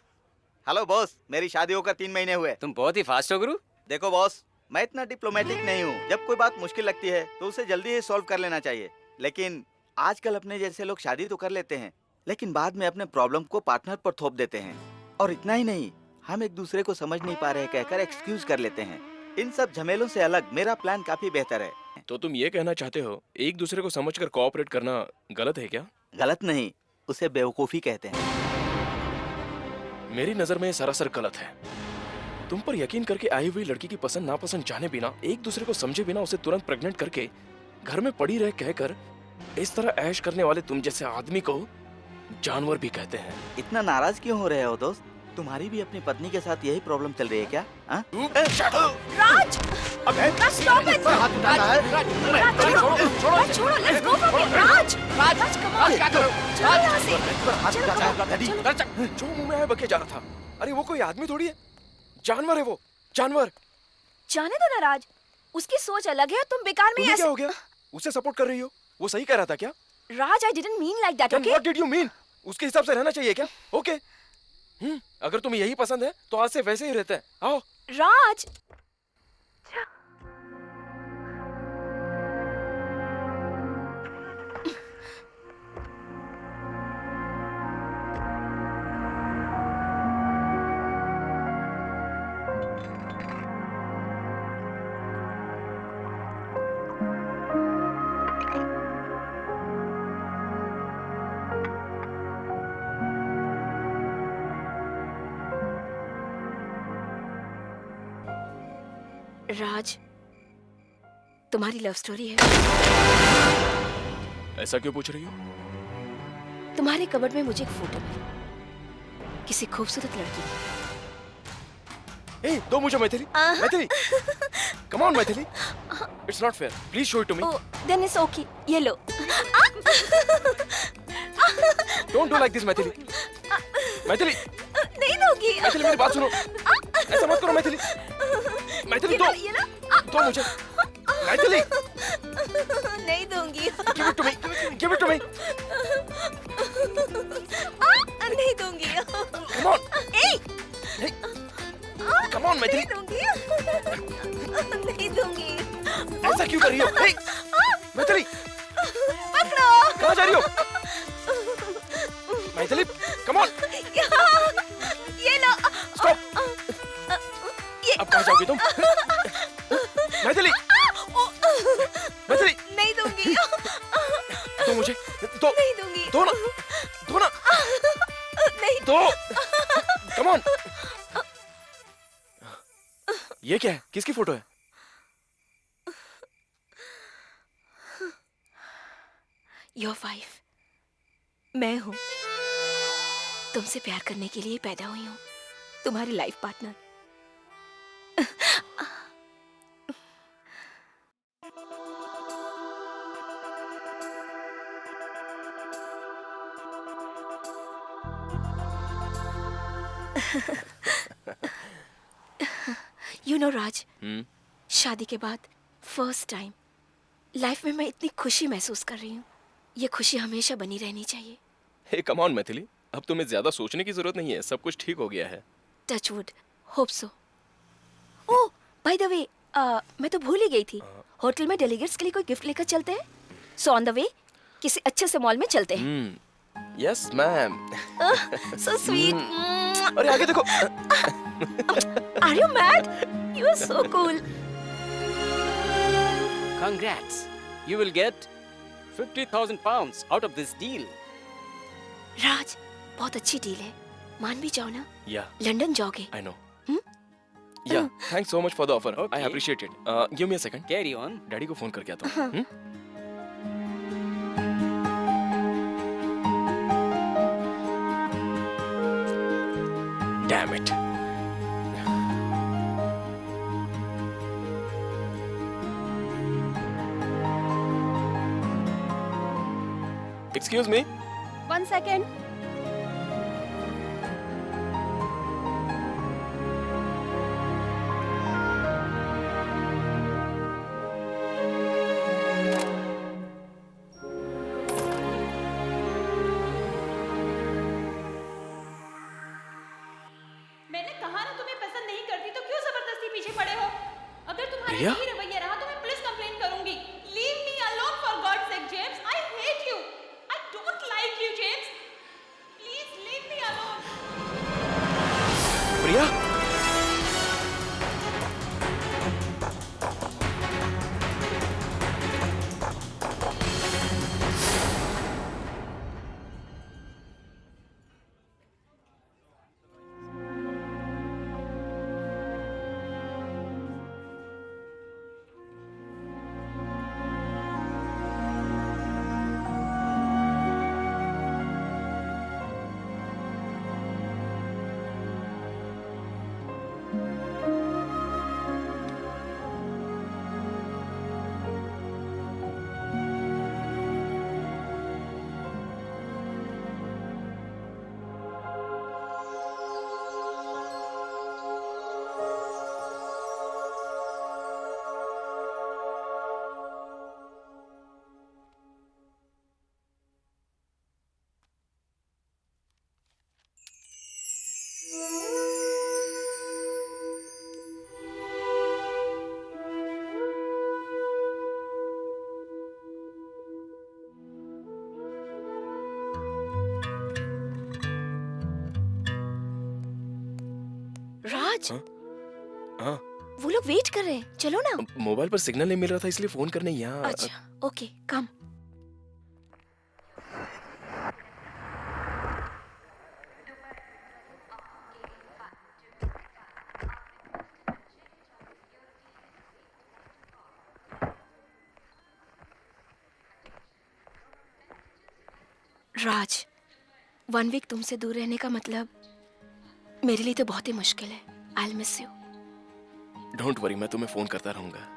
हेलो बॉस, मेरी शादी होकर 3 महीने हुए। तुम बहुत ही फास्ट हो गुरु। देखो बॉस, मैं इतना डिप्लोमेटिक नहीं हूँ। जब कोई बात मुश्किल लगती है तो उसे जल्दी ही सॉल्व कर लेना चाहिए। लेकिन आजकल अपने जैसे लोग शादी तो कर लेते हैं, लेकिन बाद में अपने प्रॉब्लम को पार्टनर पर थोप देते हैं। और इतना ही नहीं, हम एक दूसरे को समझ नहीं पा रहे कहकर एक्सक्यूज कर लेते हैं। इन सब झमेलों से अलग मेरा प्लान काफी बेहतर है। तो तुम ये कहना चाहते हो एक दूसरे को समझकर कोऑपरेट करना गलत है क्या? गलत नहीं, उसे बेवकूफी कहते हैं। मेरी नजर में ये सरासर गलत है। तुम पर यकीन करके आई हुई लड़की की पसंद नापसंद जाने बिना, एक दूसरे को समझे बिना उसे तुरंत प्रेग्नेंट करके घर में पड़ी रह कहकर इस तरह ऐश करने वाले तुम जैसे आदमी को जानवर भी कहते हैं। इतना नाराज क्यों हो रहे हो दोस्त? तुम्हारी भी अपनी पत्नी के साथ यही प्रॉब्लम चल रही है क्या? राज! अबे, stop it! हाथ उठाता है। छोड़ो, let's go from here, Raj! Raj, come on! क्या करो? चलो यहाँ से। हाथ उठाता है, डैडी। जो मुंह में आया बके जा रहा था। अरे वो कोई आदमी थोड़ी है, जानवर है वो, जानवर। जाने दो ना राज, उसकी सोच अलग है, तुम बेकार में तुम्हें ऐसे। क्या हो गया? उसे सपोर्ट कर रही हो? वो सही कह रहा था क्या? राज, I didn't mean like that, Then okay? what did you mean? उसके हिसाब से रहना चाहिए क्या? ओके। अगर तुम्हें यही पसंद है तो आज से वैसे ही रहते हैं। आओ। राज! राज, तुम्हारी लव स्टोरी है। ऐसा क्यों पूछ रही हो? तुम्हारे कबर्ड में मुझे एक फोटो मिली, किसी खूबसूरत लड़की की। ए, दो मुझे Maithili. Maithili. Come on Maithili. It's not fair. Please show it to me. Oh, then it's okay. ये लो। Don't do like this Maithili. Maithili. नहीं दोगी। मैथिली मेरी बात सुनो। ऐसा मत करो मैथिली। मैथिली दो। ये लो। दो मुझे। मैथिली। नहीं दूंगी। Give it to me. Give it to me. नहीं दूंगी। Come on. A! Come on Maithili. नहीं दूंगी। नहीं दूंगी। ऐसा क्यों कर रही हो? Hey, मैथिली। पकड़ो। कहाँ जा रही हो? मैथिली, come जाओगी तुम? मैथिली, मैथिली, नहीं दूंगी। दो मुझे, दो, नहीं दूंगी। दो ना, दो ना, नहीं। दो, कम ऑन। ये क्या है? किसकी फोटो है? योर वाइफ, मैं हूँ। तुमसे प्यार करने के लिए पैदा हुई हूँ, तुम्हारी लाइफ पार्टनर। यू नो राज, शादी के बाद फर्स्ट टाइम लाइफ में मैं इतनी खुशी महसूस कर रही हूँ। ये खुशी हमेशा बनी रहनी चाहिए। हे कम ऑन मैथिली, अब तुम्हें ज्यादा सोचने की जरूरत नहीं है, सब कुछ ठीक हो गया है। Touch wood, hope so. Oh, by the way, मैं तो भूल ही गई थी। होटल में डेलीगेट्स के लिए कोई गिफ्ट लेकर चलते हैं। सो ऑन द वे किसी अच्छे से मॉल में चलते हैं। Yes ma'am. So sweet. अरे आगे देखो। Are you mad? You are so cool. Congrats. You will get 50,000 pounds out of this deal. राज, बहुत अच्छी डील है, मान भी जाओ ना। या, लंदन जाओगे? I know. Yeah, thanks so much for the offer. I Okay. Appreciate it. Give me a second. Carry on. Daddy को phone करके आता हूँ। Damn it. Excuse me. 1 second. मैंने कहा ना तुम्हें पसंद नहीं करती तो क्यों जबरदस्ती पीछे पड़े हो? अगर तुम्हारा प्रिया? यही रवैया रहा तो मैं पुलिस कंप्लेन करूंगी। Leave me alone for God's sake James. I hate you. I don't like you James. Please leave me alone. Priya. Raj, हाँ, वो लोग वेट कर रहे हैं, चलो ना। मोबाइल पर सिग्नल नहीं मिल रहा था इसलिए फोन करने यहाँ। अच्छा, ओके, कम। राज, 1 वीक तुमसे दूर रहने का मतलब मेरे लिए तो बहुत ही मुश्किल है। I will miss you. Don't worry, मैं तुम्हें फोन करता रहूंगा।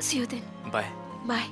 See you then. Bye. Bye.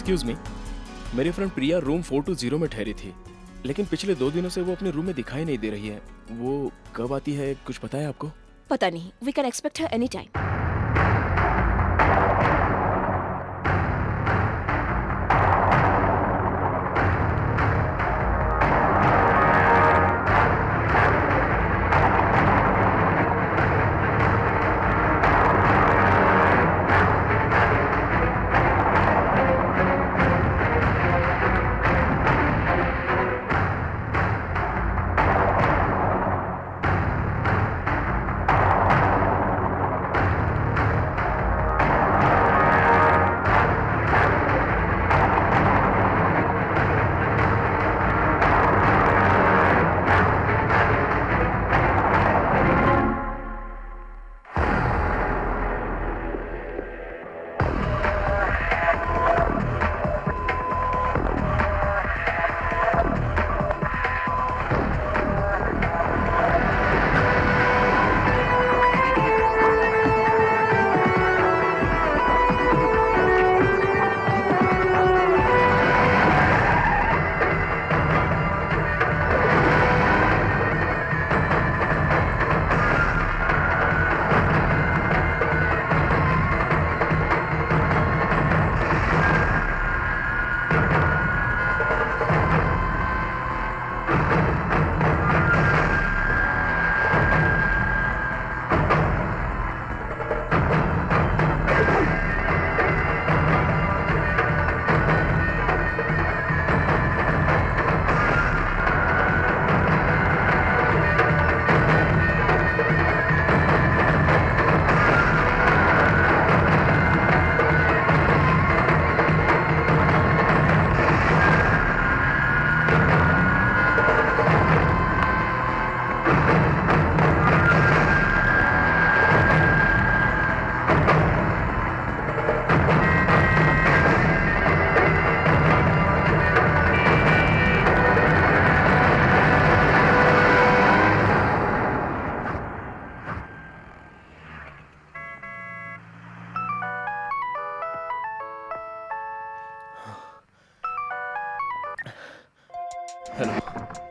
Excuse me, मेरी फ्रेंड प्रिया रूम 420 में ठहरी थी, लेकिन पिछले 2 दिनों से वो अपने रूम में दिखाई नहीं दे रही है। वो कब आती है, कुछ पता है आपको? पता नहीं, we can expect her any time.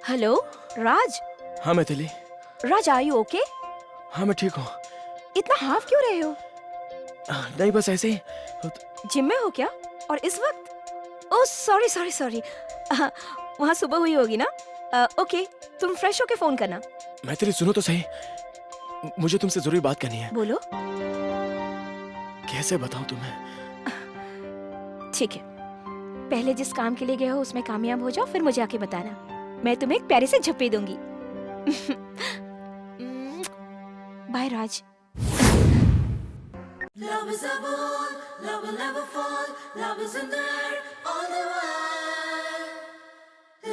Hello Raj. हाँ Maithili. Raj, are you okay? हाँ मैं ठीक हूँ। इतना हाफ क्यों रहे हो? नहीं बस ऐसे ही। जिम में हो क्या? और इस वक्त? ओह सॉरी सॉरी सॉरी, वहाँ सुबह हुई होगी ना? ओके, तुम फ्रेश होके फोन करना। मैथिली सुनो तो सही, मुझे तुमसे जरूरी बात करनी है। बोलो। कैसे बताऊं तुम्हें? ठीक है, पहले जिस काम के लिए गए हो उसमें कामयाब हो जाओ, फिर मुझे आके बताना। मैं तुम्हें एक प्यारे से झप्पी दूंगी। Bye Raj. Love is a ball, love will never fall. Love is in the air all the while.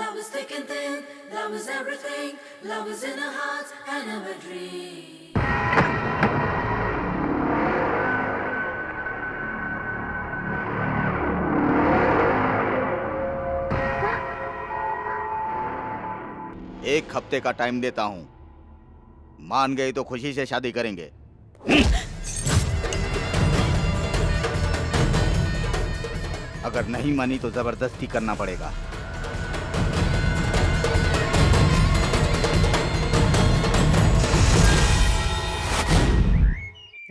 Love is thick and thin, love is everything. Love is in our hearts and our dreams. एक हफ्ते का time देता हूँ, मान गई तो खुशी से शादी करेंगे। अगर नहीं मानी तो जबरदस्ती करना पड़ेगा।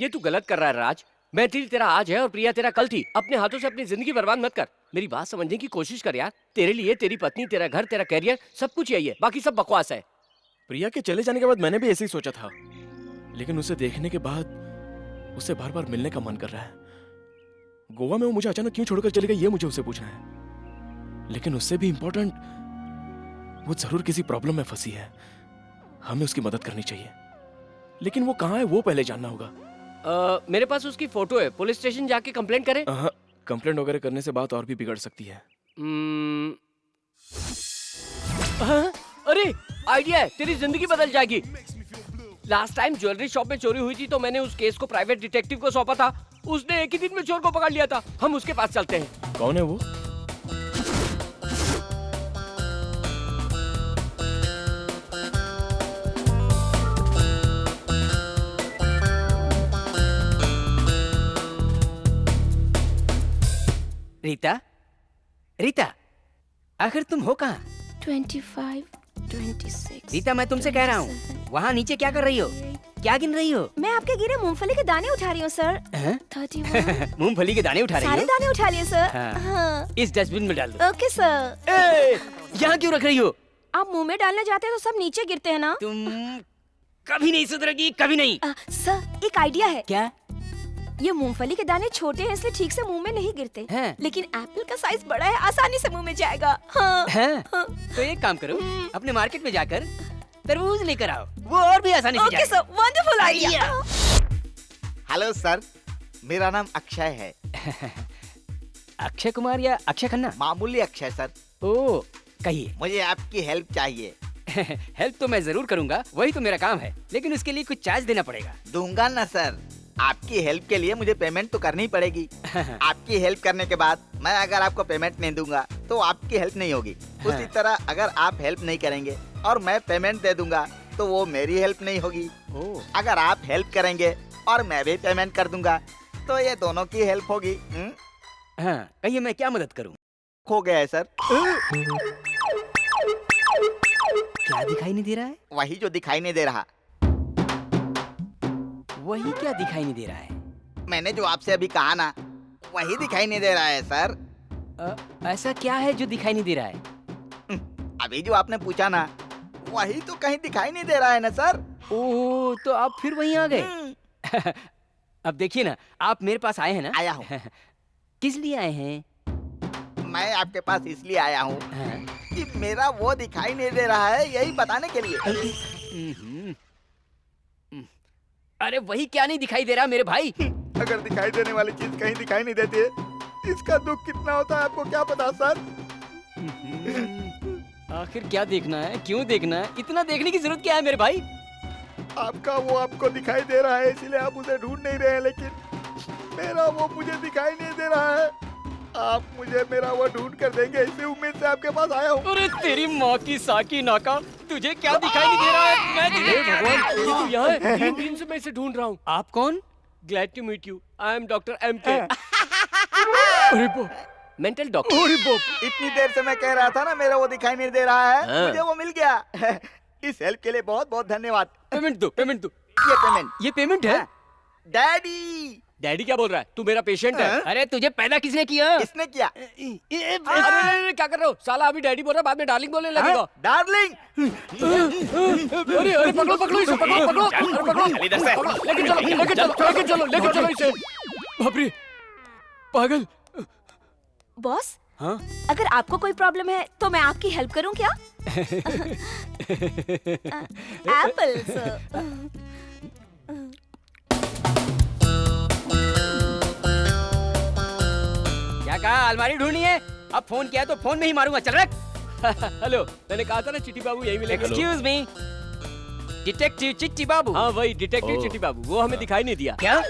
ये तू गलत कर रहा है राज। मैथिली तेरा आज है और प्रिया तेरा कल थी। अपने हाथों से अपनी जिंदगी बर्बाद मत कर। मेरी बात समझने की कोशिश कर यार। तेरे लिए तेरी पत्नी, तेरा घर, तेरा कैरियर, सब कुछ यही है, बाकी सब बकवास है। प्रिया के चले जाने के बाद मैंने भी ऐसे ही सोचा था, लेकिन उसे देखने के बाद उससे बार बार मिलने का मन कर रहा है। गोवा में वो मुझे अचानक क्यों छोड़कर चली गई, ये मुझे उससे पूछना है। लेकिन उससे भी इंपॉर्टेंट, वो जरूर किसी प्रॉब्लम में फंसी है। हमें उसकी मदद करनी चाहिए, लेकिन वो कहाँ है वो पहले जानना होगा। मेरे पास उसकी फोटो है। पुलिस स्टेशन जाके कंप्लेंट करें? कंप्लेंट वगैरह करने से बात और भी बिगड़ सकती है। अरे आइडिया है, तेरी जिंदगी बदल जाएगी। लास्ट टाइम ज्वेलरी शॉप में चोरी हुई थी तो मैंने उस केस को प्राइवेट डिटेक्टिव को सौंपा था। उसने एक ही दिन में चोर को पकड़ लिया था। हम उसके पास चलते हैं। कौन है वो? रीता, रीता, आखिर तुम हो कहाँ? 25, 26। रीता, मैं तुमसे कह रहा हूँ, वहाँ नीचे क्या कर रही हो? क्या गिन रही हो? मैं आपके गिरे मूंगफली के दाने उठा रही हूँ सर। हैं? 31। मूंगफली के दाने उठा रही सारे हो? दाने उठा लिए सर। हाँ। हाँ। इस डस्टबिन में डाल दो। Okay sir. ए, यहाँ क्यों रख रही हो? आप मुंह में डालने जाते हैं तो सब नीचे गिरते हैं ना। तुम कभी नहीं सुधरेगी, कभी नहीं। सर एक आइडिया है। क्या? ये मूंगफली के दाने छोटे हैं इसलिए ठीक से मुंह में नहीं गिरते हैं। लेकिन एप्पल का साइज बड़ा है, आसानी से मुंह में जाएगा। हाँ। हैं? हाँ। तो एक काम करो, अपने मार्केट में जाकर तरबूज लेकर आओ, वो और भी आसानी से ओके जाएगा। Sir, wonderful idea. Hello sir, मेरा नाम अक्षय है। अक्षय कुमार या अक्षय खन्ना? मामूली अक्षय सर। ओ, कहिए। मुझे आपकी हेल्प चाहिए। हेल्प तो मैं जरूर करूंगा, वही तो मेरा काम है, लेकिन उसके लिए कुछ चार्ज देना पड़ेगा। दूंगा ना सर, आपकी हेल्प के लिए मुझे पेमेंट तो करनी पड़ेगी। आपकी हेल्प करने के बाद मैं अगर आपको पेमेंट नहीं दूंगा तो आपकी हेल्प नहीं होगी। उसी तरह अगर आप हेल्प नहीं करेंगे और मैं पेमेंट दे दूंगा तो वो मेरी हेल्प नहीं होगी। अगर आप हेल्प करेंगे और मैं भी पेमेंट कर दूंगा तो ये दोनों की हेल्प होगी। हाँ, कहिए मैं क्या मदद करूं? हो गया है सर। क्या दिखाई नहीं दे रहा है? वही जो दिखाई नहीं दे रहा। वही क्या दिखाई नहीं दे रहा है? मैंने जो आपसे अभी कहा ना, वही दिखाई नहीं दे रहा है सर। ऐसा क्या है जो दिखाई नहीं दे रहा है? अभी जो आपने पूछा ना, वही तो कहीं दिखाई नहीं दे रहा है ना सर। ओह, तो आप फिर वहीं आ गए। अब देखिए ना, आप मेरे पास आए हैं ना? आया हूँ। किस लिए आए हैं? मैं आपके पास इसलिए आया हूँ हाँ? कि मेरा वो दिखाई नहीं दे रहा है, यही बताने के लिए। अरे वही क्या नहीं दिखाई दे रहा मेरे भाई? अगर दिखाई देने वाली चीज कहीं दिखाई नहीं देती है, इसका दुख कितना होता है आपको क्या पता सर। आखिर क्या देखना है, क्यों देखना है, इतना देखने की जरूरत क्या है मेरे भाई? आपका वो आपको दिखाई दे रहा है इसलिए आप उसे ढूंढ नहीं रहे हैं, लेकिन मेरा वो मुझे दिखाई नहीं दे रहा है। आप मुझे मेरा वो ढूंढ कर देंगे, इसी उम्मीद से आपके पास आया हूँ। अरे तेरी माँ की साकी नाका, तुझे क्या दिखाई नहीं दे रहा है? मैं तुझे भगवान, ये तो यहाँ है। 3 दिन से मैं इसे ढूंढ रहा हूँ। आप कौन? Glad to meet you, I am doctor MK। अरे बाप, मेंटल डॉक्टर। अरे बाप, इतनी देर से मैं कह रहा था ना मेरा वो दिखाई नहीं दे रहा है। हाँ। मुझे वो मिल गया। इस हेल्प के लिए बहुत बहुत धन्यवाद। पेमेंट दो, पेमेंट दो। ये पेमेंट। ये पेमेंट है? डैडी। डैडी क्या बोल रहा है? तू मेरा पेशेंट है। अरे तुझे पैदा किसने किया? इसने किया। अरे क्या कर रहे हो? साला अभी डैडी बोल रहा है, बाद में डार्लिंग बोलने लगेगा। डार्लिंग। अरे अरे पकड़ो पकड़ो इसे, पकड़ो पकड़ो, अरे पकड़ो, लेके चलो लेके चलो लेके चलो लेके चलो इसे। बाप रे, पागल। बॉस, हाँ? अगर आपको कोई प्रॉब्लम है तो मैं आपकी हेल्प करूं क्या? Apple sir. क्या कहा? अलमारी ढूंढनी है? अब फोन किया तो फोन में ही मारूंगा, चल रख। हेलो, मैंने कहा था ना चिट्टी बाबू यही मिलेंगे। एक्सक्यूज मी, डिटेक्टिव चिट्टी बाबू। हाँ वही डिटेक्टिव चिट्टी बाबू, वो हमें दिखाई नहीं दिया। क्या?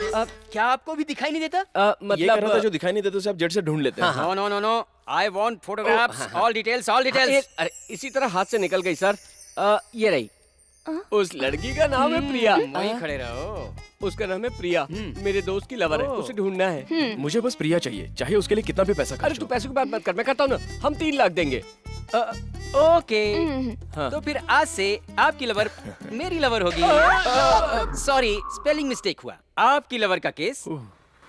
क्या आपको भी दिखाई नहीं देता? ये कह मतलब रहा था जो दिखाई नहीं देते उसे आप जड़ से ढूंढ लेते हैं। No no no no, I want photographs, all details, all details. अरे इसी तरह हाथ से निकल गई सर। ये रही। उस लड़की का नाम है प्रिया। वहीं खड़े रहो। उसका नाम है प्रिया, मेरे दोस्त की लवर है, उसे ढूंढना है। मुझे बस प्रिया चाहिए, चाहे उसके लिए कितना भी पैसा अरे खर्च तू हो। पैसों की बात मत कर, मैं करता हूँ ना, हम 3 लाख देंगे। ओके, हाँ। तो फिर आज से आपकी लवर मेरी लवर होगी। सॉरी, स्पेलिंग मिस्टेक हुआ। आपकी लवर का केस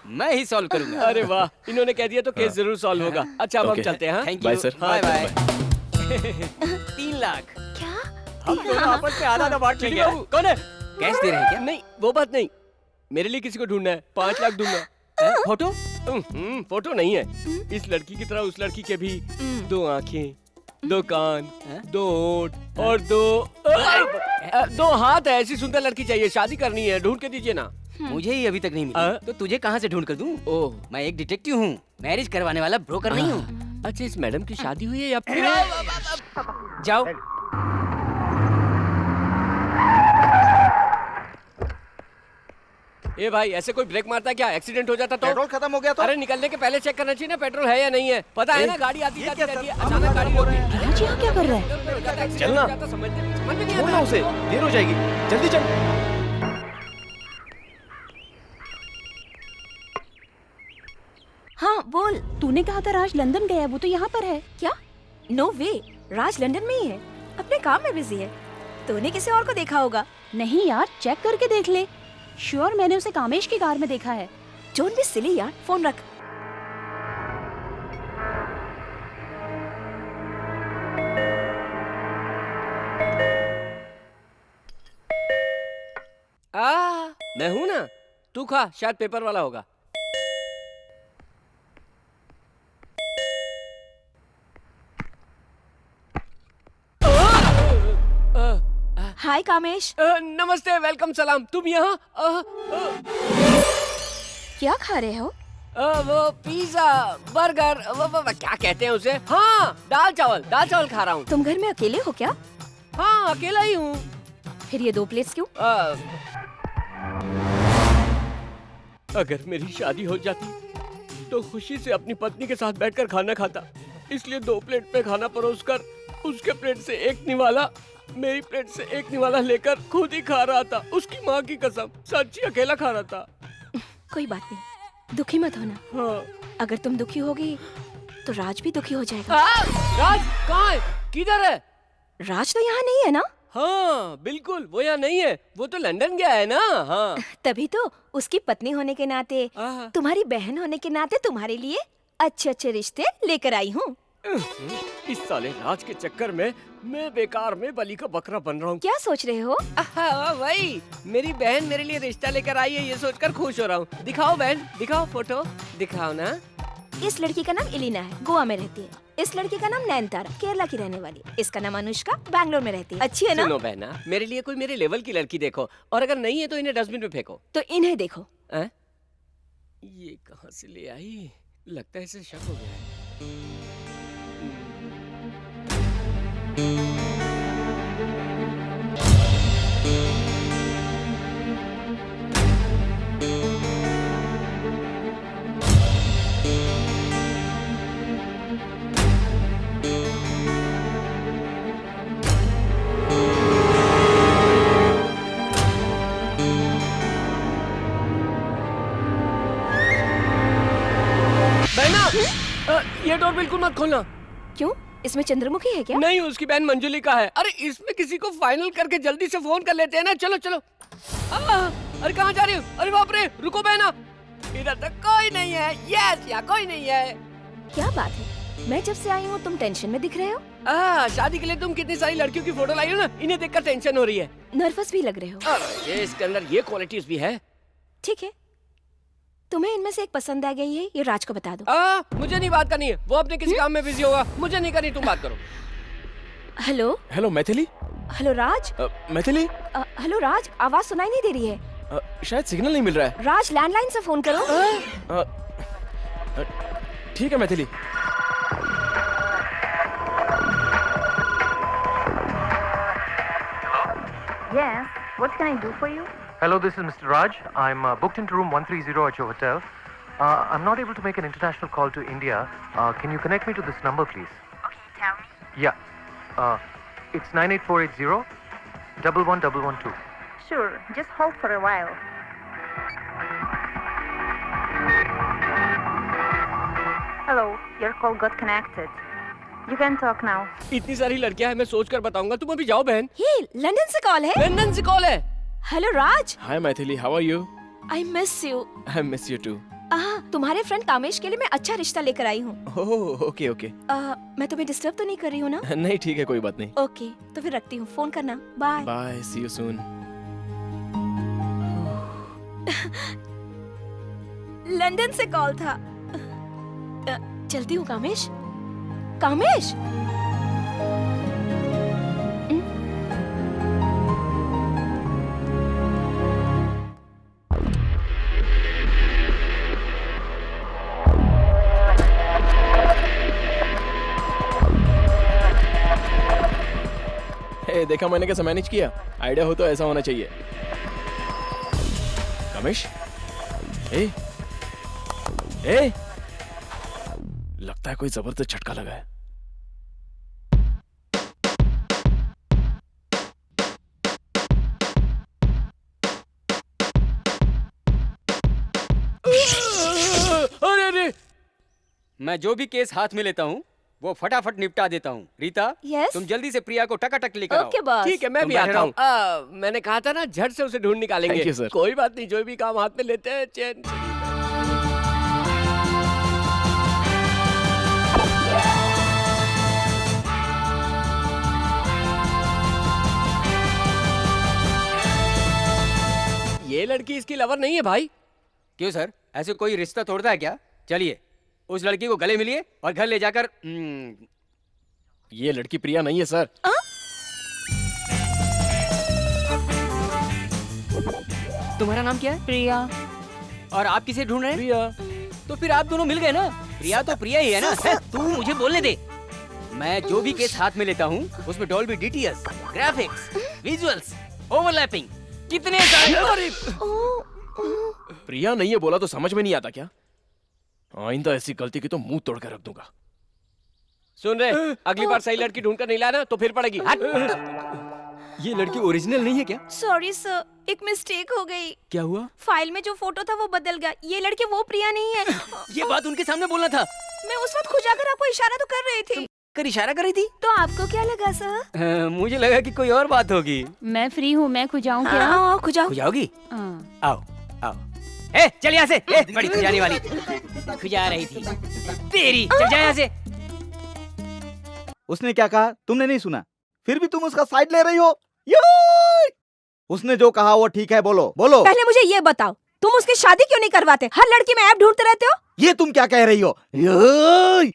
मैं ही सॉल्व करूंगा। अरे वाह, इन्होंने कह दिया तो केस जरूर सॉल्व होगा। अच्छा अब हम Okay. चलते हैं। हाँ? Thank Bye, you, sir. Bye हाँ, बाय। 3 लाख क्या? हम दोनों आपस में आधा बांट चिट्टी लेंगे। बाबू कौन है? कैश दे रहे हैं क्या? नहीं वो बात नहीं, मेरे लिए किसी को ढूंढना है, 5 लाख दूंगा। फोटो? फोटो नहीं है, इस लड़की की तरह उस लड़की के भी 2 आंखें, 2 कान, 2 होंठ और 2 हाथ है। ऐसी सुंदर लड़की चाहिए, शादी करनी है, ढूंढ के दीजिए ना। मुझे ही अभी तक नहीं मिली, तो तुझे कहाँ से ढूंढ कर दूं? ओह मैं एक डिटेक्टिव हूँ, मैरिज करवाने वाला ब्रोकर नहीं हूँ। अच्छा, इस मैडम की शादी हुई है या फिर? जाओ। ए भाई, ऐसे कोई ब्रेक मारता है क्या? एक्सीडेंट हो जाता तो? पेट्रोल खत्म हो गया तो? अरे निकलने के पहले चेक करना चाहिए ना पेट्रोल है या नहीं है। पता है ना, गाड़ी आती जाती क्या रहती है, सर? अचानक गाड़ी हो रहा रोकती है। है। जी हाँ, क्या कर रहा है? चलना। समझ में नहीं छोड़ ना आता। उसे, देर हो जाएगी, जल्दी चल। हाँ बोल। तू तूने कहा था राज लंदन गया है, वो तो यहाँ पर है। क्या? नो वे, राज लंदन में ही है, अपने काम में बिजी है। तूने किसी और को देखा होगा। नहीं यार, चेक करके देख ले। श्योर, मैंने उसे कामेश की कार में देखा है। डोंट बी सिली यार, फोन रख। मैं हूं ना, तू खा, शायद पेपर वाला होगा। हाय कामेश। नमस्ते, वेलकम, सलाम। तुम यहाँ? क्या खा रहे हो? वो पिज्जा, बर्गर, वो क्या कहते हैं उसे? हाँ, दाल चावल खा रहा हूँ। तुम घर में अकेले हो क्या? हाँ, अकेला ही हूँ। फिर ये 2 प्लेट्स क्यों? अगर मेरी शादी हो जाती तो खुशी से अपनी पत्नी के साथ बैठकर खाना खाता, इसलिए 2 प्लेट में खाना परोसकर उसके प्लेट से एक निवाला, मेरी प्लेट से एक निवाला लेकर खुद ही खा रहा था। उसकी माँ की कसम, सच्ची अकेला खा रहा था। कोई बात नहीं, दुखी मत होना। हाँ। अगर तुम दुखी होगी तो राज भी दुखी हो जाएगा। राज कहाँ है? किधर है? राज तो यहाँ नहीं है ना? हाँ बिल्कुल, वो यहाँ नहीं है, वो तो लंदन गया है ना। हाँ। तभी तो उसकी पत्नी होने के नाते, तुम्हारी बहन होने के नाते तुम्हारे लिए अच्छे अच्छे रिश्ते लेकर आई हूँ। इस साले राज के चक्कर में मैं बेकार में बलि का बकरा बन रहा हूँ। क्या सोच रहे हो? वही, मेरी बहन मेरे लिए रिश्ता लेकर आई है, ये सोचकर खुश हो रहा हूँ। दिखाओ बहन, दिखाओ फोटो, दिखाओ ना। इस लड़की का नाम इलिना है, गोवा में रहती है। इस लड़की का नाम नैनतारा, केरला की रहने वाली। इसका नाम अनुष्का, बैंगलोर में रहती है। अच्छी है ना? सुनो बहना, मेरे लिए कोई मेरे लेवल की लड़की देखो, और अगर नहीं है तो इन्हें डस्टबिन में फेंको। तो इन्हें देखो। ये कहाँ से ले आई? लगता है इसे शक हो गया है। ये डोर बिल्कुल मत खोलना। क्यों? इसमें चंद्रमुखी है क्या? नहीं, उसकी बहन मंजुली का है। अरे इसमें किसी को फाइनल करके जल्दी से फोन कर लेते हैं ना। चलो चलो। अरे कहाँ जा रही हो? अरे बाप रे, रुको बहना, इधर तक कोई नहीं है। यस, यहाँ कोई नहीं है। क्या बात है, मैं जब से आई हूँ तुम टेंशन में दिख रहे हो। शादी के लिए तुम कितनी सारी लड़कियों की फोटो लाई हो ना, इन्हें देखकर टेंशन हो रही है। नर्वस भी लग रहे हो। अरे इसके अंदर ये क्वालिटीज भी है। ठीक है, तुम्हें इनमें से एक पसंद आ गई है, ये राज को बता दो। मुझे नहीं बात करनी है, वो अपने किसी काम में बिजी होगा, मुझे नहीं करनी, तुम बात करो। Hello hello Maithili. हेलो राज। मैथिली। हेलो राज, आवाज सुनाई नहीं दे रही है। शायद सिग्नल नहीं मिल रहा है। राज, लैंडलाइन से फोन करो। ठीक है Maithili. Yes, what can I do for you? Hello, this is Mr. Raj. I'm booked into room 130 at your hotel. I'm not able to make an international call to India. Can you connect me to this number, please? Okay, tell me. Yeah. It's 98480 11112. Sure, just hold for a while. Hello, your call got connected. You can talk now. इतनी सारी लड़कियां हैं, मैं सोच कर बताऊंगा, तुम अभी जाओ बहन। ये लंदन से कॉल है। लंदन से कॉल है। Hello Raj. Hi Maithili, how are you? I miss you. I miss you too. तुम्हारे फ्रेंड कामेश के लिए मैं अच्छा रिश्ता लेकर आई हूँ। Oh okay okay. मैं तुम्हें डिस्टर्ब तो नहीं कर रही हूँ ना? नहीं ठीक है, कोई बात नहीं। ओके, तो फिर रखती हूँ, फोन करना। Bye bye, see you soon. London से कॉल था। चलती हूँ कामेश। कामेश। देखा मैंने कैसे मैनेज किया। आइडिया हो तो ऐसा होना चाहिए। रमेश, ए, लगता है कोई जबरदस्त झटका लगा है। अरे अरे, मैं जो भी केस हाथ में लेता हूँ वो फटाफट निपटा देता हूँ। रीता, Yes? तुम जल्दी से प्रिया को टकाटक लेकर आओ। Okay boss. ठीक है, मैं तुम भी बैठे आता हूँ। मैंने कहा था ना, झट से उसे ढूंढ निकालेंगे। Thank you, sir. कोई बात नहीं, जो भी काम हाथ में लेते हैं चैन से। ये लड़की इसकी लवर नहीं है भाई। क्यों सर, ऐसे कोई रिश्ता तोड़ता है क्या? चलिए उस लड़की को गले मिलिए और घर ले जाकर ये लड़की प्रिया नहीं है सर। तुम्हारा नाम क्या है? प्रिया। और आप किसे ढूंढ रहे हैं? प्रिया। तो फिर आप दोनों मिल गए ना। प्रिया तो प्रिया ही है ना। तू मुझे बोलने दे। मैं जो भी केस हाथ में लेता हूँ उसमें Dolby DTS, graphics, visuals, overlapping, कितने सारे। प्रिया नहीं है बोला तो समझ में नहीं आता क्या? आइंदा ऐसी गलती की तो मुंह तोड़ कर रख दूंगा। सुन रहे, अगली बार सही लड़की ढूंढ कर नहीं लाना तो फिर पड़ेगी। हट। ये लड़की ओरिजिनल नहीं है क्या? सॉरी सर, एक मिस्टेक हो गई। क्या हुआ? फाइल में जो फोटो था वो बदल गया। ये लड़की वो प्रिया नहीं है। ये बात उनके सामने बोलना था। मैं उस वक्त खुजाकर आपको इशारा तो कर रही थी। कर इशारा कर रही थी? तो आपको क्या लगा सर? मुझे लगा कि कोई और बात होगी। मैं फ्री हूँ, मैं खुजाऊँ क्या? हाँ, खुजाओ। खुजाओगी? हाँ। आओ आओ। ए चल यहाँ से। ए बड़ी खुजाने वाली। खुजा रही थी तेरी। चल जा यहाँ से। उसने क्या कहा तुमने नहीं सुना? फिर भी तुम उसका साइड ले रही हो। ये! उसने जो कहा वो ठीक है, बोलो बोलो। पहले मुझे ये बताओ, तुम उसकी शादी क्यों नहीं करवाते? हर लड़की में ऐप ढूंढते रहते हो। ये तुम क्या कह रही हो? ये!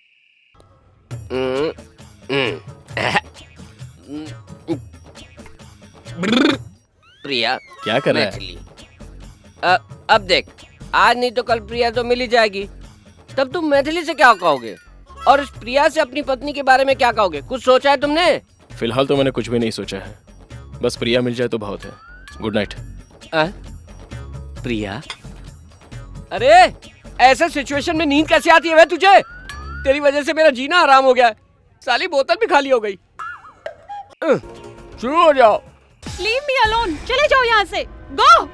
प्रिया क्या कर रहा है? मैथिली। अब देख, आज नहीं तो कल प्रिया तो मिल ही जाएगी। तब तुम मैथिली से क्या कहोगे और इस प्रिया से अपनी पत्नी के बारे में क्या कहोगे? कुछ सोचा है तुमने? फिलहाल तो मैंने कुछ भी नहीं सोचा है, बस प्रिया मिल जाए तो बहुत है। Good night. प्रिया? अरे ऐसे सिचुएशन में नींद कैसे आती है वे तुझे? तेरी वजह से मेरा जीना हराम हो गया है। साली बोतल भी खाली हो गई। शुरू हो जाओ। लीव मी अलोन, चले जाओ यहाँ से। गो।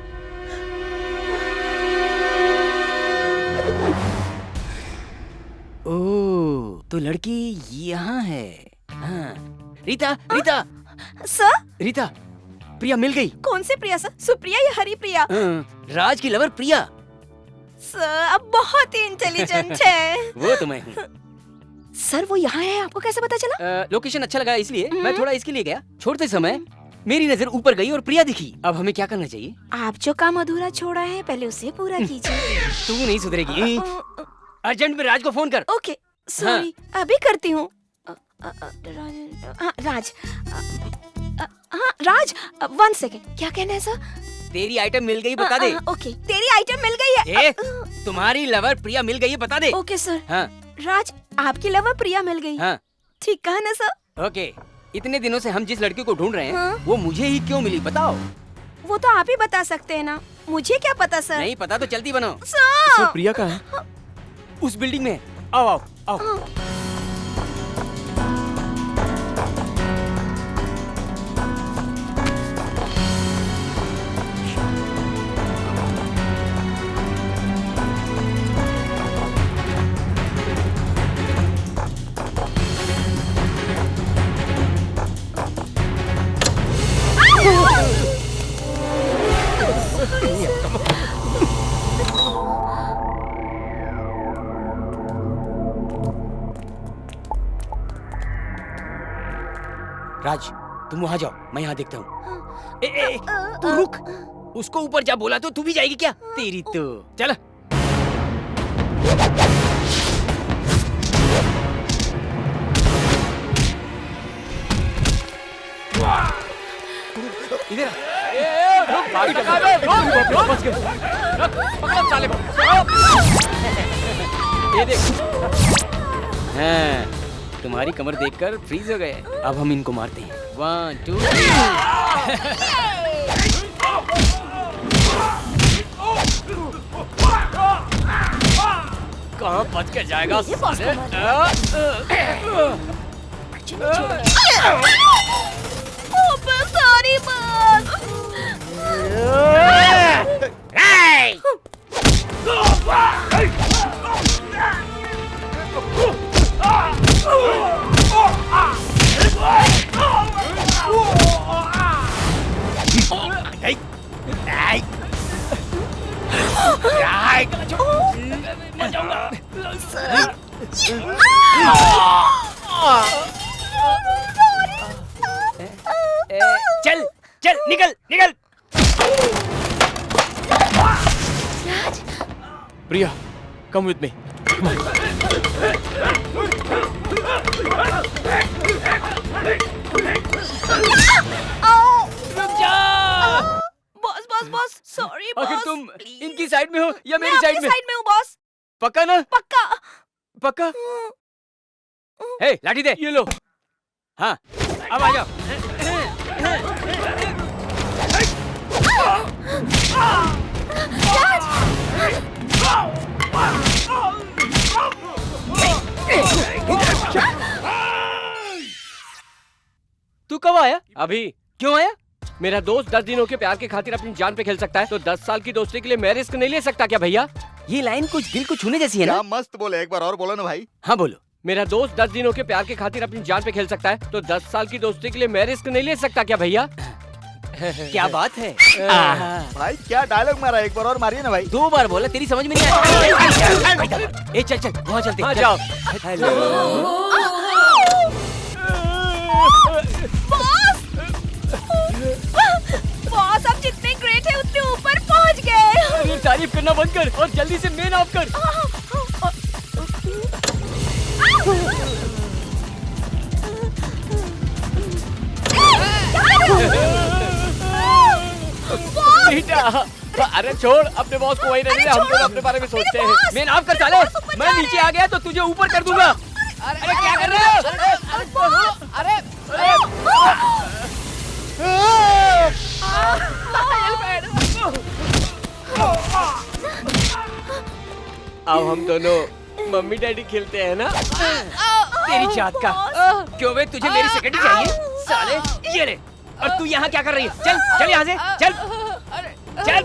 ओह, तो लड़की यहाँ है। हाँ। रीता, रीता, सर? रीता, प्रिया मिल गई। कौन से प्रिया सर? सुप्रिया या हरी प्रिया? राज की लवर प्रिया। सर अब बहुत ही इंटेलिजेंट है। वो तो मैं हूँ। सर वो यहाँ है, आपको कैसे पता चला? लोकेशन अच्छा लगा इसलिए मैं थोड़ा इसके लिए गया। छोड़ते समय मेरी नजर ऊपर गई और प्रिया दिखी। अब हमें क्या करना चाहिए? आप जो काम अधूरा छोड़ा है पहले उसे पूरा कीजिए। तू नहीं सुधरेगी। अर्जेंट में राज को फोन कर। ओके सॉरी, अभी करती हूँ। राज, हाँ राज, 1 सेकेंड। क्या कहना है सर? तेरी आइटम मिल गई, बता दे। ओके, तेरी आइटम मिल गई है। तुम्हारी लवर प्रिया मिल गई है, बता दे। Okay sir. हाँ। राज, आपकी लवर प्रिया मिल गई। हाँ। ठीक कहा ना सर? ओके, इतने दिनों से हम जिस लड़की को ढूंढ रहे हैं हाँ? वो मुझे ही क्यों मिली बताओ? वो तो आप ही बता सकते हैं ना, मुझे क्या पता सर? नहीं पता तो जल्दी बनाओ। सर प्रिया कहाँ है? उस बिल्डिंग में। आओ आओ आओ। राज, तुम वहाँ जाओ, मैं यहाँ देखता हूँ। तू रुक, उसको ऊपर जा बोला तो तू भी जाएगी क्या? तेरी तो चल। इधर ये देख। हाँ, तुम्हारी कमर देखकर फ्रीज हो गए। अब हम इनको मारते हैं। 1 2 कहाँ बच के जाएगा साले? सॉरी चल चल निकल निकल। प्रिया, come with me. रुक जा। Boss boss boss sorry boss. आखिर तुम please. इनकी साइड में हो या मैं मेरी साइड आपकी में? साइड में हूँ बॉस। पक्का ना? पक्का। पक्का? हे लाठी दे। ये लो। हाँ अब आ जाओ। तू कब आया? अभी। क्यों आया? मेरा दोस्त 10 दिनों के प्यार के खातिर अपनी जान पे खेल सकता है, तो 10 साल की दोस्ती के लिए मैं रिस्क नहीं ले सकता क्या भैया? ये लाइन कुछ दिल को छूने जैसी है ना? क्या मस्त बोले, एक बार और बोलो ना भाई। हाँ बोलो। मेरा दोस्त 10 दिनों के प्यार के खातिर अपनी जान पे खेल सकता है, तो 10 साल की दोस्ती के लिए मैं रिस्क नहीं ले सकता क्या भैया? क्या बात है? भाई क्या डायलॉग मारा, एक बार और मारिए ना भाई। 2 बार बोला, तेरी समझ में नहीं आया। ए चल चल वहाँ चलते। हाँ चल। जाओ। हेलो। बॉस आप जितने ग्रेट है उतने ऊपर पहुंच गए। अरे तारीफ करना बंद कर और जल्दी से मेन ऑफ कर। बेटा, अरे छोड़ अपने बॉस को वहीं रहने दे, हम दोनों अपने बारे में सोचते हैं। मैं नाम कर साले, मैं नीचे आ गया तो तुझे ऊपर कर दूंगा। अरे क्या कर रहे हो? अरे अब हम दोनों मम्मी डैडी खेलते हैं ना? तेरी जात का। क्यों बे, तुझे मेरी सेकेंडरी चाहिए? साले ये ले। और तू यहाँ क्या कर रही है? चल चल यहाँ से चल चल।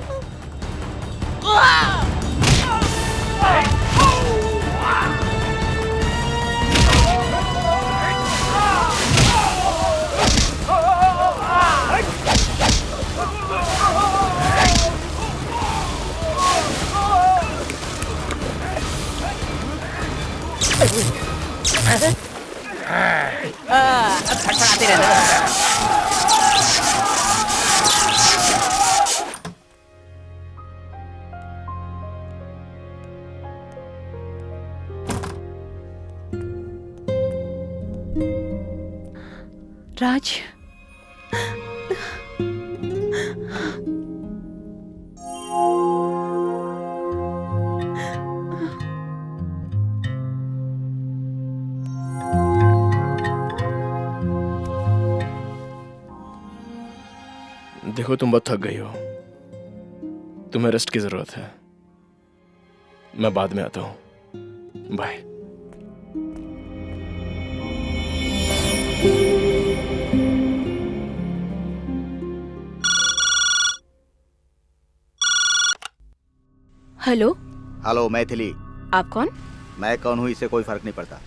अब फटफटाते रहना। राज देखो तुम बहुत थक गई हो, तुम्हें रेस्ट की जरूरत है। मैं बाद में आता हूँ। बाय। हेलो। हेलो मैथिली। आप कौन? मैं कौन हूँ इससे कोई फर्क नहीं पड़ता।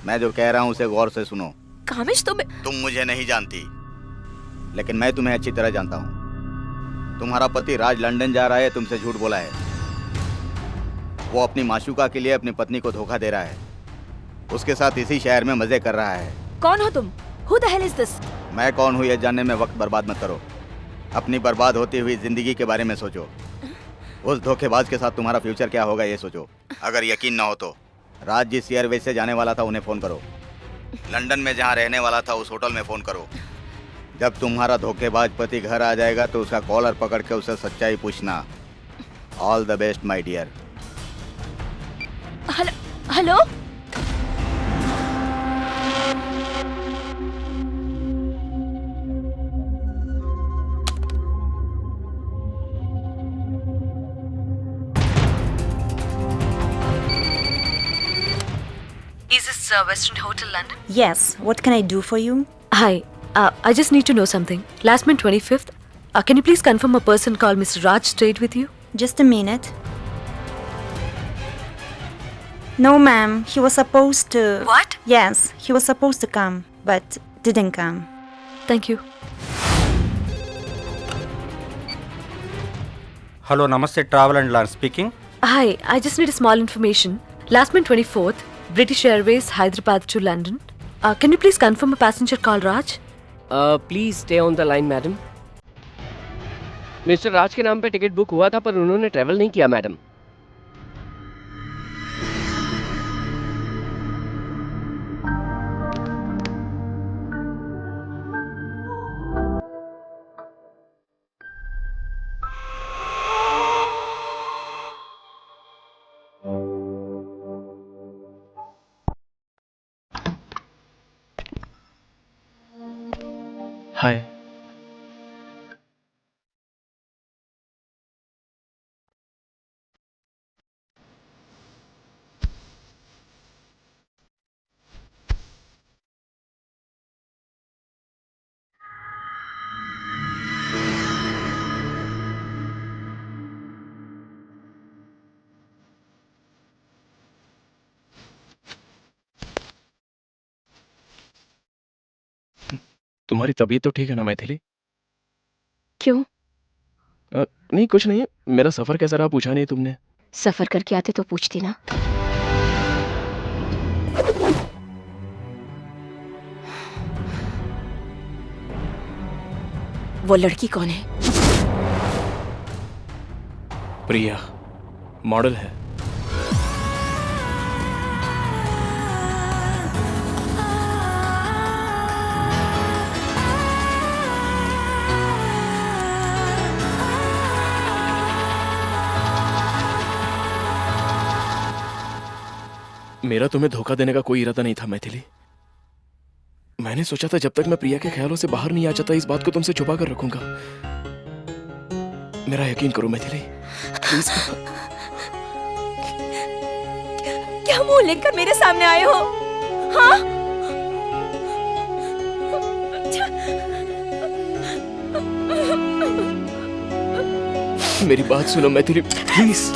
मैं जो कह रहा हूँ उसे गौर से सुनो। कामिश तुम मुझे नहीं जानती, लेकिन मैं तुम्हें अच्छी तरह जानता हूँ। तुम्हारा पति राज लंदन जा रहा है, तुमसे झूठ बोला है। वो अपनी माशूका के लिए अपनी पत्नी को धोखा दे रहा है, उसके साथ इसी शहर में मजे कर रहा है। कौन हो तुम? Who the hell is this? मैं कौन हूँ यह जानने में वक्त बर्बाद मत करो। अपनी बर्बाद होती हुई जिंदगी के बारे में सोचो। उस धोखेबाज के साथ तुम्हारा फ्यूचर क्या होगा ये सोचो। अगर यकीन ना हो तो राज जिस एयरवेज से जाने वाला था उन्हें फ़ोन करो। लंदन में जहाँ रहने वाला था उस होटल में फ़ोन करो। जब तुम्हारा धोखेबाज पति घर आ जाएगा तो उसका कॉलर पकड़ के उसे सच्चाई पूछना। All the best my dear. Hello. Is this Western Hotel London? Yes, what can I do for you? Hi, I just need to know something. Last month 25th, can you please confirm a person called Mr. Raj stayed with you? Just a minute. No, ma'am, he was supposed to. What? Yes, he was supposed to come, but didn't come. Thank you. Hello, Namaste Travel and Land speaking. Hi, I just need a small information. Last month 24th, British Airways, Hyderabad to London. Can you please confirm a passenger called Raj? Please stay on the line madam. Mister Raj के नाम पे ticket book हुआ था पर उन्होंने travel नहीं किया madam. हाय। तुम्हारी तबीयत तो ठीक है ना मैथिली? क्यों? नहीं कुछ नहीं, मेरा सफर कैसा रहा पूछा नहीं तुमने। सफर करके आते तो पूछती ना। वो लड़की कौन है? प्रिया, मॉडल है। मेरा तुम्हें धोखा देने का कोई इरादा नहीं था मैथिली। मैंने सोचा था जब तक मैं प्रिया के ख्यालों से बाहर नहीं आ जाता इस बात को तुमसे छुपा कर रखूंगा। मेरा यकीन करो मैथिली, प्लीज। क्या मुंह लेकर मेरे सामने आए हो? हाँ? मेरी बात सुनो मैथिली, प्लीज।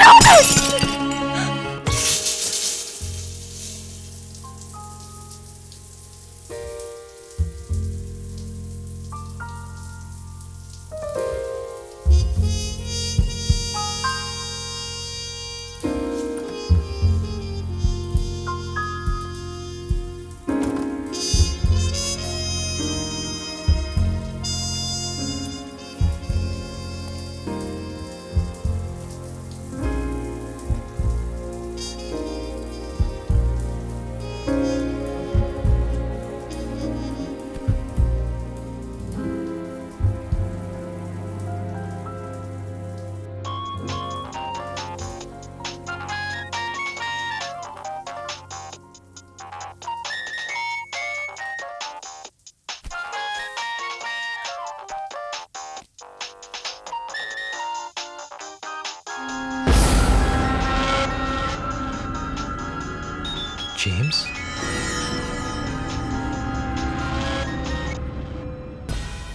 जेम्स?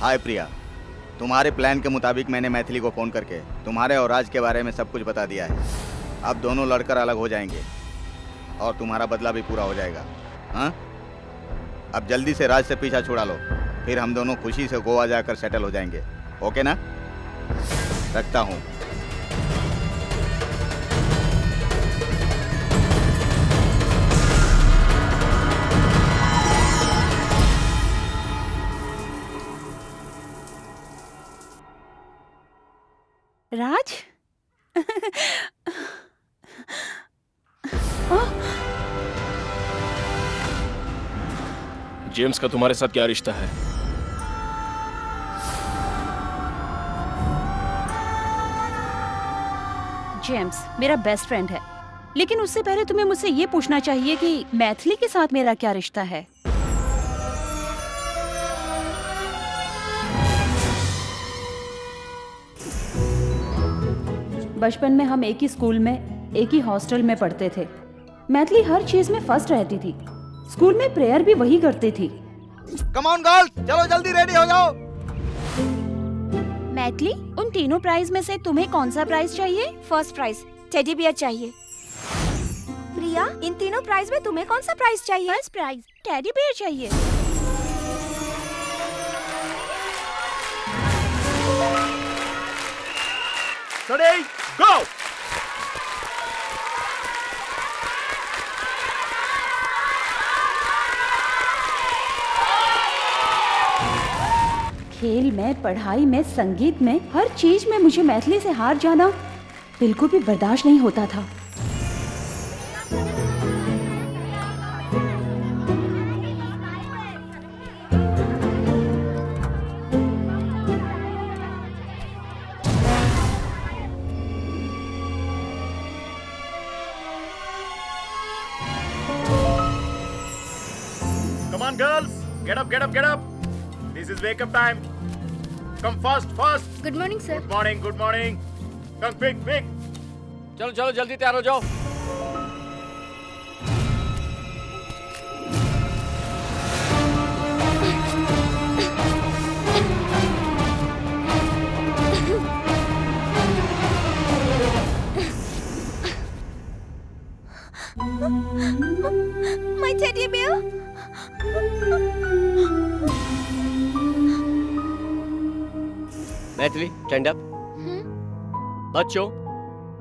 हाय प्रिया, तुम्हारे प्लान के मुताबिक मैंने मैथिली को फ़ोन करके तुम्हारे और राज के बारे में सब कुछ बता दिया है। अब दोनों लड़कर अलग हो जाएंगे और तुम्हारा बदला भी पूरा हो जाएगा। हाँ, अब जल्दी से राज से पीछा छुड़ा लो, फिर हम दोनों खुशी से गोवा जाकर सेटल हो जाएंगे। ओके ना? रखता हूँ। राज? जेम्स का तुम्हारे साथ क्या रिश्ता है? जेम्स मेरा बेस्ट फ्रेंड है, लेकिन उससे पहले तुम्हें मुझसे ये पूछना चाहिए कि मैथिली के साथ मेरा क्या रिश्ता है। बचपन में हम एक ही स्कूल में, एक ही हॉस्टल में पढ़ते थे। मैथिली हर चीज में फर्स्ट रहती थी, स्कूल में प्रेयर भी वही करती थी। कम ऑन गर्ल्स, चलो जल्दी रेडी हो जाओ। मैथिली, उन तीनों प्राइज में से तुम्हें कौन सा प्राइज चाहिए? फर्स्ट प्राइज टेडी बियर चाहिए। रिया, इन तीनों प्राइज में तुम्हें कौन सा प्राइज चाहिए? फर्स्ट प्राइज टेडी बेयर चाहिए। Ready, go! खेल में, पढ़ाई में, संगीत में, हर चीज में मुझे मैथिली से हार जाना बिल्कुल भी बर्दाश्त नहीं होता था। Come on, girls. Get up, get up, get up. This is wake up time. Come fast, fast. Good morning sir. Good morning, good morning. Come quick, quick. चलो चलो जल्दी तैयार हो जाओ। My teddy bear. Maithili stand up. बच्चों,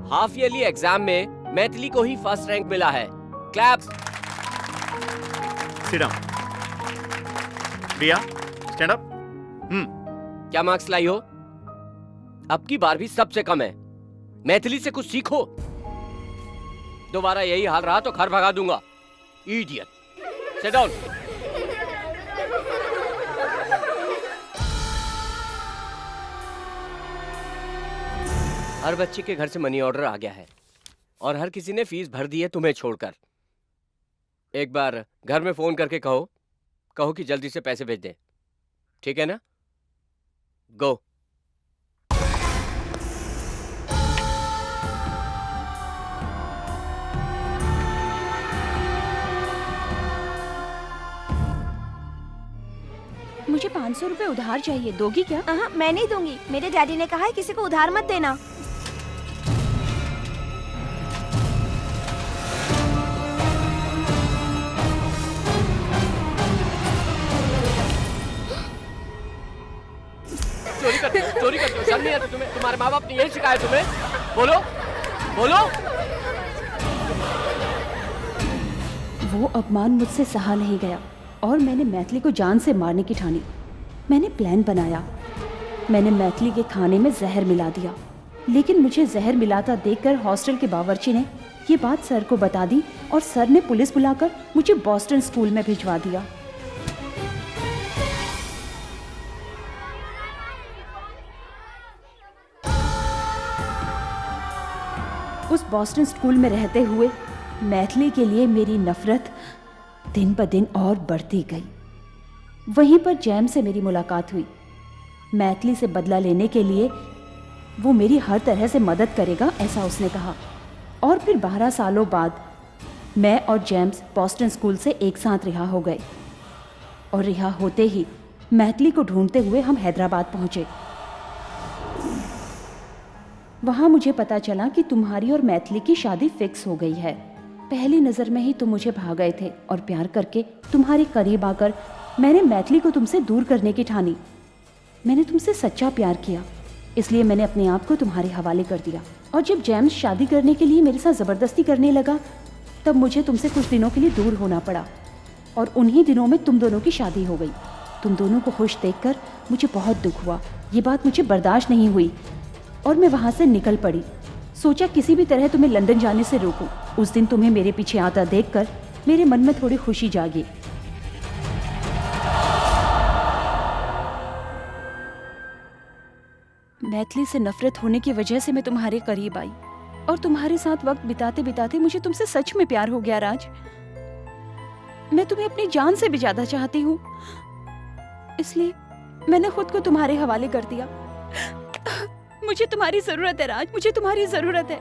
half yearly exam में मैथिली को ही फर्स्ट रैंक मिला है। Clap. Sit down. Riya, stand up. क्या मार्क्स लाई हो? अब की बार भी सबसे कम है। मैथिली से कुछ सीखो। दोबारा यही हाल रहा तो घर भगा दूंगा। इडियट। Sit down. हर बच्चे के घर से मनी ऑर्डर आ गया है और हर किसी ने फीस भर दी है तुम्हें छोड़कर। एक बार घर में फोन करके कहो कि जल्दी से पैसे भेज दे। ठीक है ना? गो। मुझे 500 रुपए उधार चाहिए, दोगी क्या? मैं नहीं दूंगी। मेरे डैडी ने कहा है किसी को उधार मत देना। चोरी करते हो, शर्म नहीं आती तुम्हें? तुम्हारे माँ बाप ने यही सिखाया तुम्हें? बोलो बोलो। वो अपमान मुझसे सहा नहीं गया और मैंने मैथिली को जान से मारने की ठानी। मैंने प्लान बनाया। मैंने मैथिली के खाने में जहर मिला दिया, लेकिन मुझे जहर मिलाता देखकर हॉस्टल के बावर्ची ने ये बात सर को बता दी और सर ने पुलिस बुलाकर मुझे बॉस्टन स्कूल में भिजवा दिया। उस बॉस्टन स्कूल में रहते हुए मैथिली के लिए मेरी नफरत दिन ब दिन और बढ़ती गई। वहीं पर जैम से मेरी मुलाकात हुई। मैथिली से बदला लेने के लिए वो मेरी हर तरह से मदद करेगा, ऐसा उसने कहा। और फिर 12 सालों बाद मैं और जेम्स बॉस्टन स्कूल से एक साथ रिहा हो गए और रिहा होते ही मैथिली को ढूंढते हुए हम हैदराबाद पहुंचे। वहां मुझे पता चला कि तुम्हारी और मैथिली की शादी फिक्स हो गई है। पहली नज़र में ही तुम मुझे भा गए थे और प्यार करके तुम्हारे करीब आकर मैंने मैथिली को तुमसे दूर करने की ठानी। मैंने तुमसे सच्चा प्यार किया, इसलिए मैंने अपने आप को तुम्हारे हवाले कर दिया। और जब जेम्स शादी करने के लिए मेरे साथ ज़बरदस्ती करने लगा, तब मुझे तुमसे कुछ दिनों के लिए दूर होना पड़ा और उन्हीं दिनों में तुम दोनों की शादी हो गई। तुम दोनों को खुश देखकर मुझे बहुत दुख हुआ। ये बात मुझे बर्दाश्त नहीं हुई और मैं वहाँ से निकल पड़ी। सोचा किसी भी तरह तुम्हें लंदन जाने से रोकूं। उस दिन तुम्हें मेरे पीछे आता देखकर मेरे मन में थोड़ी खुशी जागी। मैथिली से नफरत होने की वजह से मैं तुम्हारे करीब आई और तुम्हारे साथ वक्त बिताते बिताते मुझे तुमसे सच में प्यार हो गया। राज, मैं तुम्हें अपनी जान से भी ज्यादा चाहती हूँ, इसलिए मैंने खुद को तुम्हारे हवाले कर दिया। मुझे तुम्हारी जरूरत है राज, मुझे तुम्हारी जरूरत है।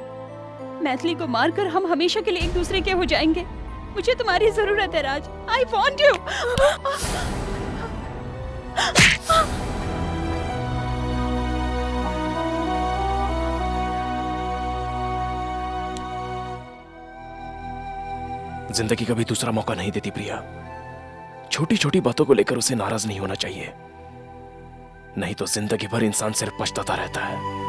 मैथिली को मारकर हम हमेशा के लिए एक दूसरे के हो जाएंगे। मुझे तुम्हारी जरूरत है राज। I want you. जिंदगी कभी दूसरा मौका नहीं देती प्रिया। छोटी छोटी बातों को लेकर उसे नाराज नहीं होना चाहिए, नहीं तो जिंदगी भर इंसान सिर्फ पछताता रहता है।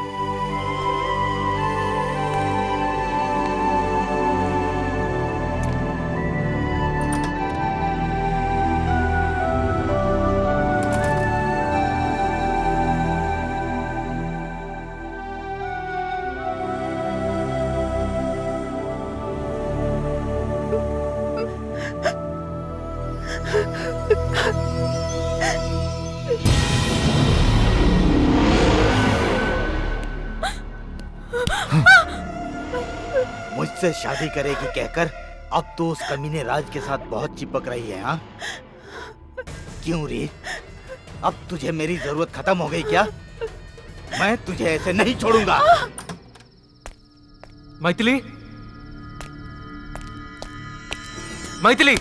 मुझसे शादी करेगी कहकर अब तो उस कमीने राज के साथ बहुत चिपक रही है। हाँ क्यों रे, अब तुझे मेरी जरूरत खत्म हो गई क्या? मैं तुझे ऐसे नहीं छोड़ूंगा। मैथिली, मैथिली,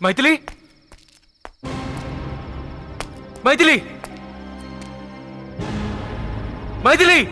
मैथिली, मैथिली, मैथिली।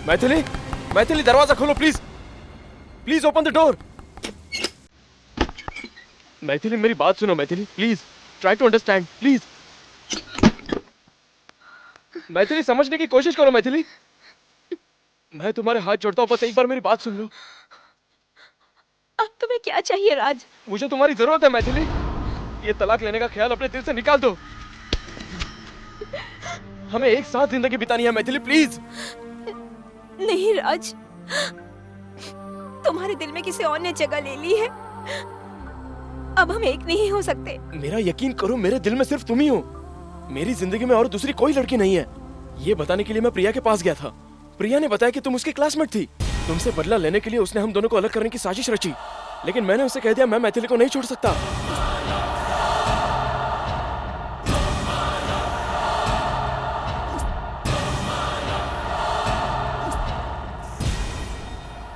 मैथिली, मैथिली दरवाजा खोलो please, please open the door. Maithili मेरी बात सुनो, Maithili please try to understand please. Maithili समझने की कोशिश करो मैथिली, मैं तुम्हारे हाथ जोड़ता हूँ, बस एक बार मेरी बात सुन लो। अब तुम्हें क्या चाहिए राज? मुझे तुम्हारी जरूरत है मैथिली, ये तलाक लेने का ख्याल अपने दिल से निकाल दो। हमें एक साथ जिंदगी बितानी है मैथिली प्लीज। नहीं राज, तुम्हारे दिल में किसी और ने जगह ले ली है। अब हम एक नहीं हो सकते। मेरा यकीन करो, मेरे दिल में सिर्फ तुम ही हो, मेरी जिंदगी में और दूसरी कोई लड़की नहीं है। ये बताने के लिए मैं प्रिया के पास गया था। प्रिया ने बताया कि तुम उसकी क्लासमेट थी। तुमसे बदला लेने के लिए उसने हम दोनों को अलग करने की साजिश रची, लेकिन मैंने उसे कह दिया मैं मैथिली को नहीं छोड़ सकता।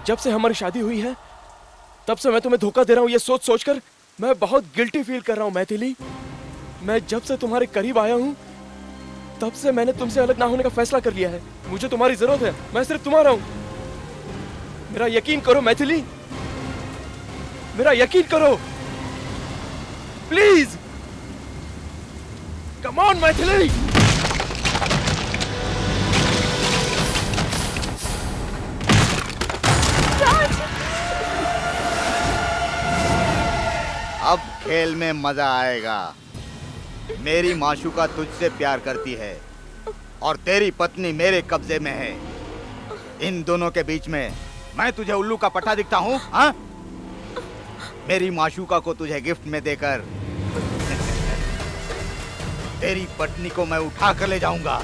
जब से हमारी शादी हुई है तब से मैं तुम्हें धोखा दे रहा हूँ, ये सोच सोचकर मैं बहुत गिल्टी फील कर रहा हूँ मैथिली। मैं जब से तुम्हारे करीब आया हूँ तब से मैंने तुमसे अलग ना होने का फैसला कर लिया है। मुझे तुम्हारी जरूरत है, मैं सिर्फ तुम्हारा हूँ। मेरा यकीन करो मैथिली, मेरा यकीन करो प्लीज। Come on Maithili. अब खेल में मजा आएगा। मेरी माशूका तुझसे प्यार करती है और तेरी पत्नी मेरे कब्जे में है। इन दोनों के बीच में मैं तुझे उल्लू का पट्टा दिखता हूँ? हाँ, मेरी माशूका को तुझे गिफ्ट में देकर तेरी पत्नी को मैं उठा कर ले जाऊंगा।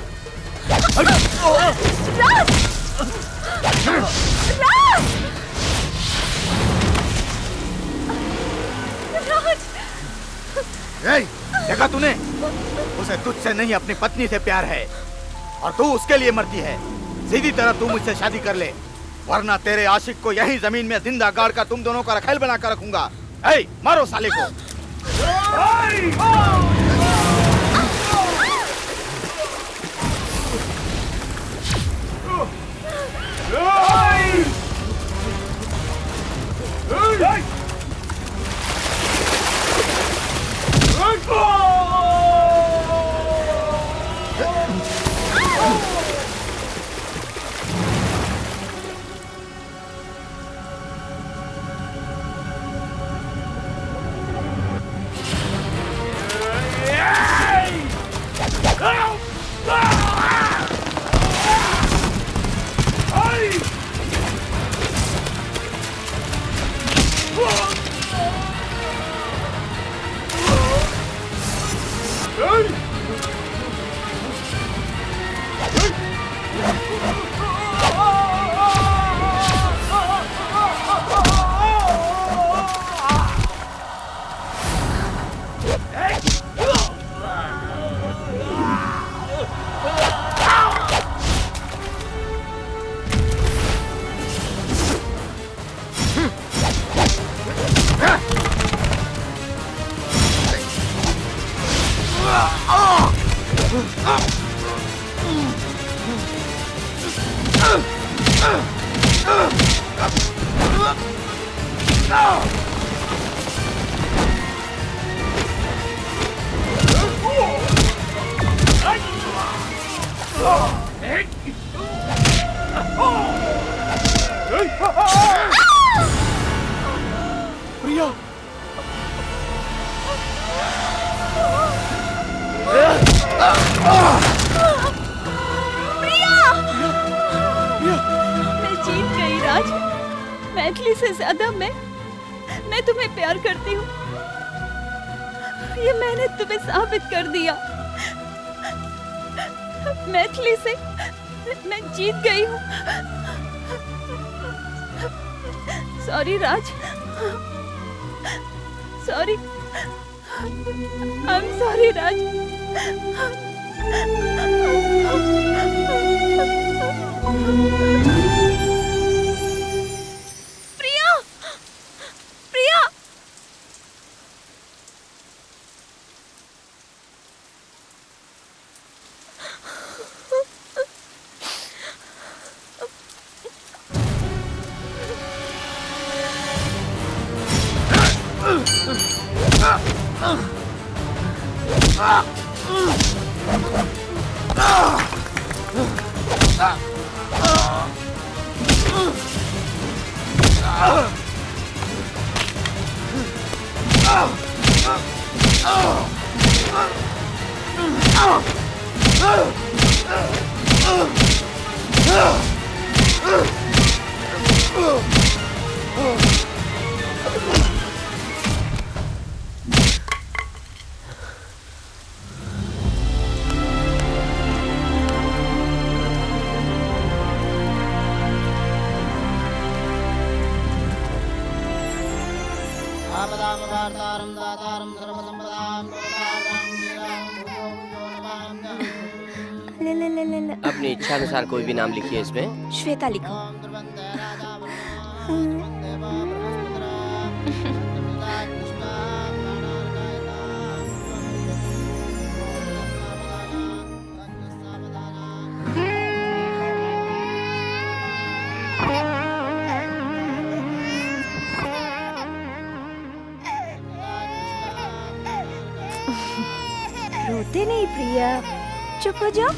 देखा तूने, उसे तुझसे नहीं अपनी पत्नी से प्यार है और तू उसके लिए मरती है। सीधी तरह तू मुझसे शादी कर ले, वरना तेरे आशिक को यही जमीन में जिंदा गाड़ कर तुम दोनों का रखेल बना कर रखूंगा। मारो साले को। प्रिया मैं जीत गई राज। मैथिली से ज्यादा मैं तुम्हें प्यार करती हूँ। ये मैंने तुम्हें साबित कर दिया। मैथिली से मैं जीत गई हूँ। Sorry Raj, sorry, I am sorry Raj. Priya, Priya, अपनी इच्छा अनुसार कोई भी नाम लिखिए इसमें। श्वेता लिखो। रोते नहीं प्रिया, चुप हो जाओ।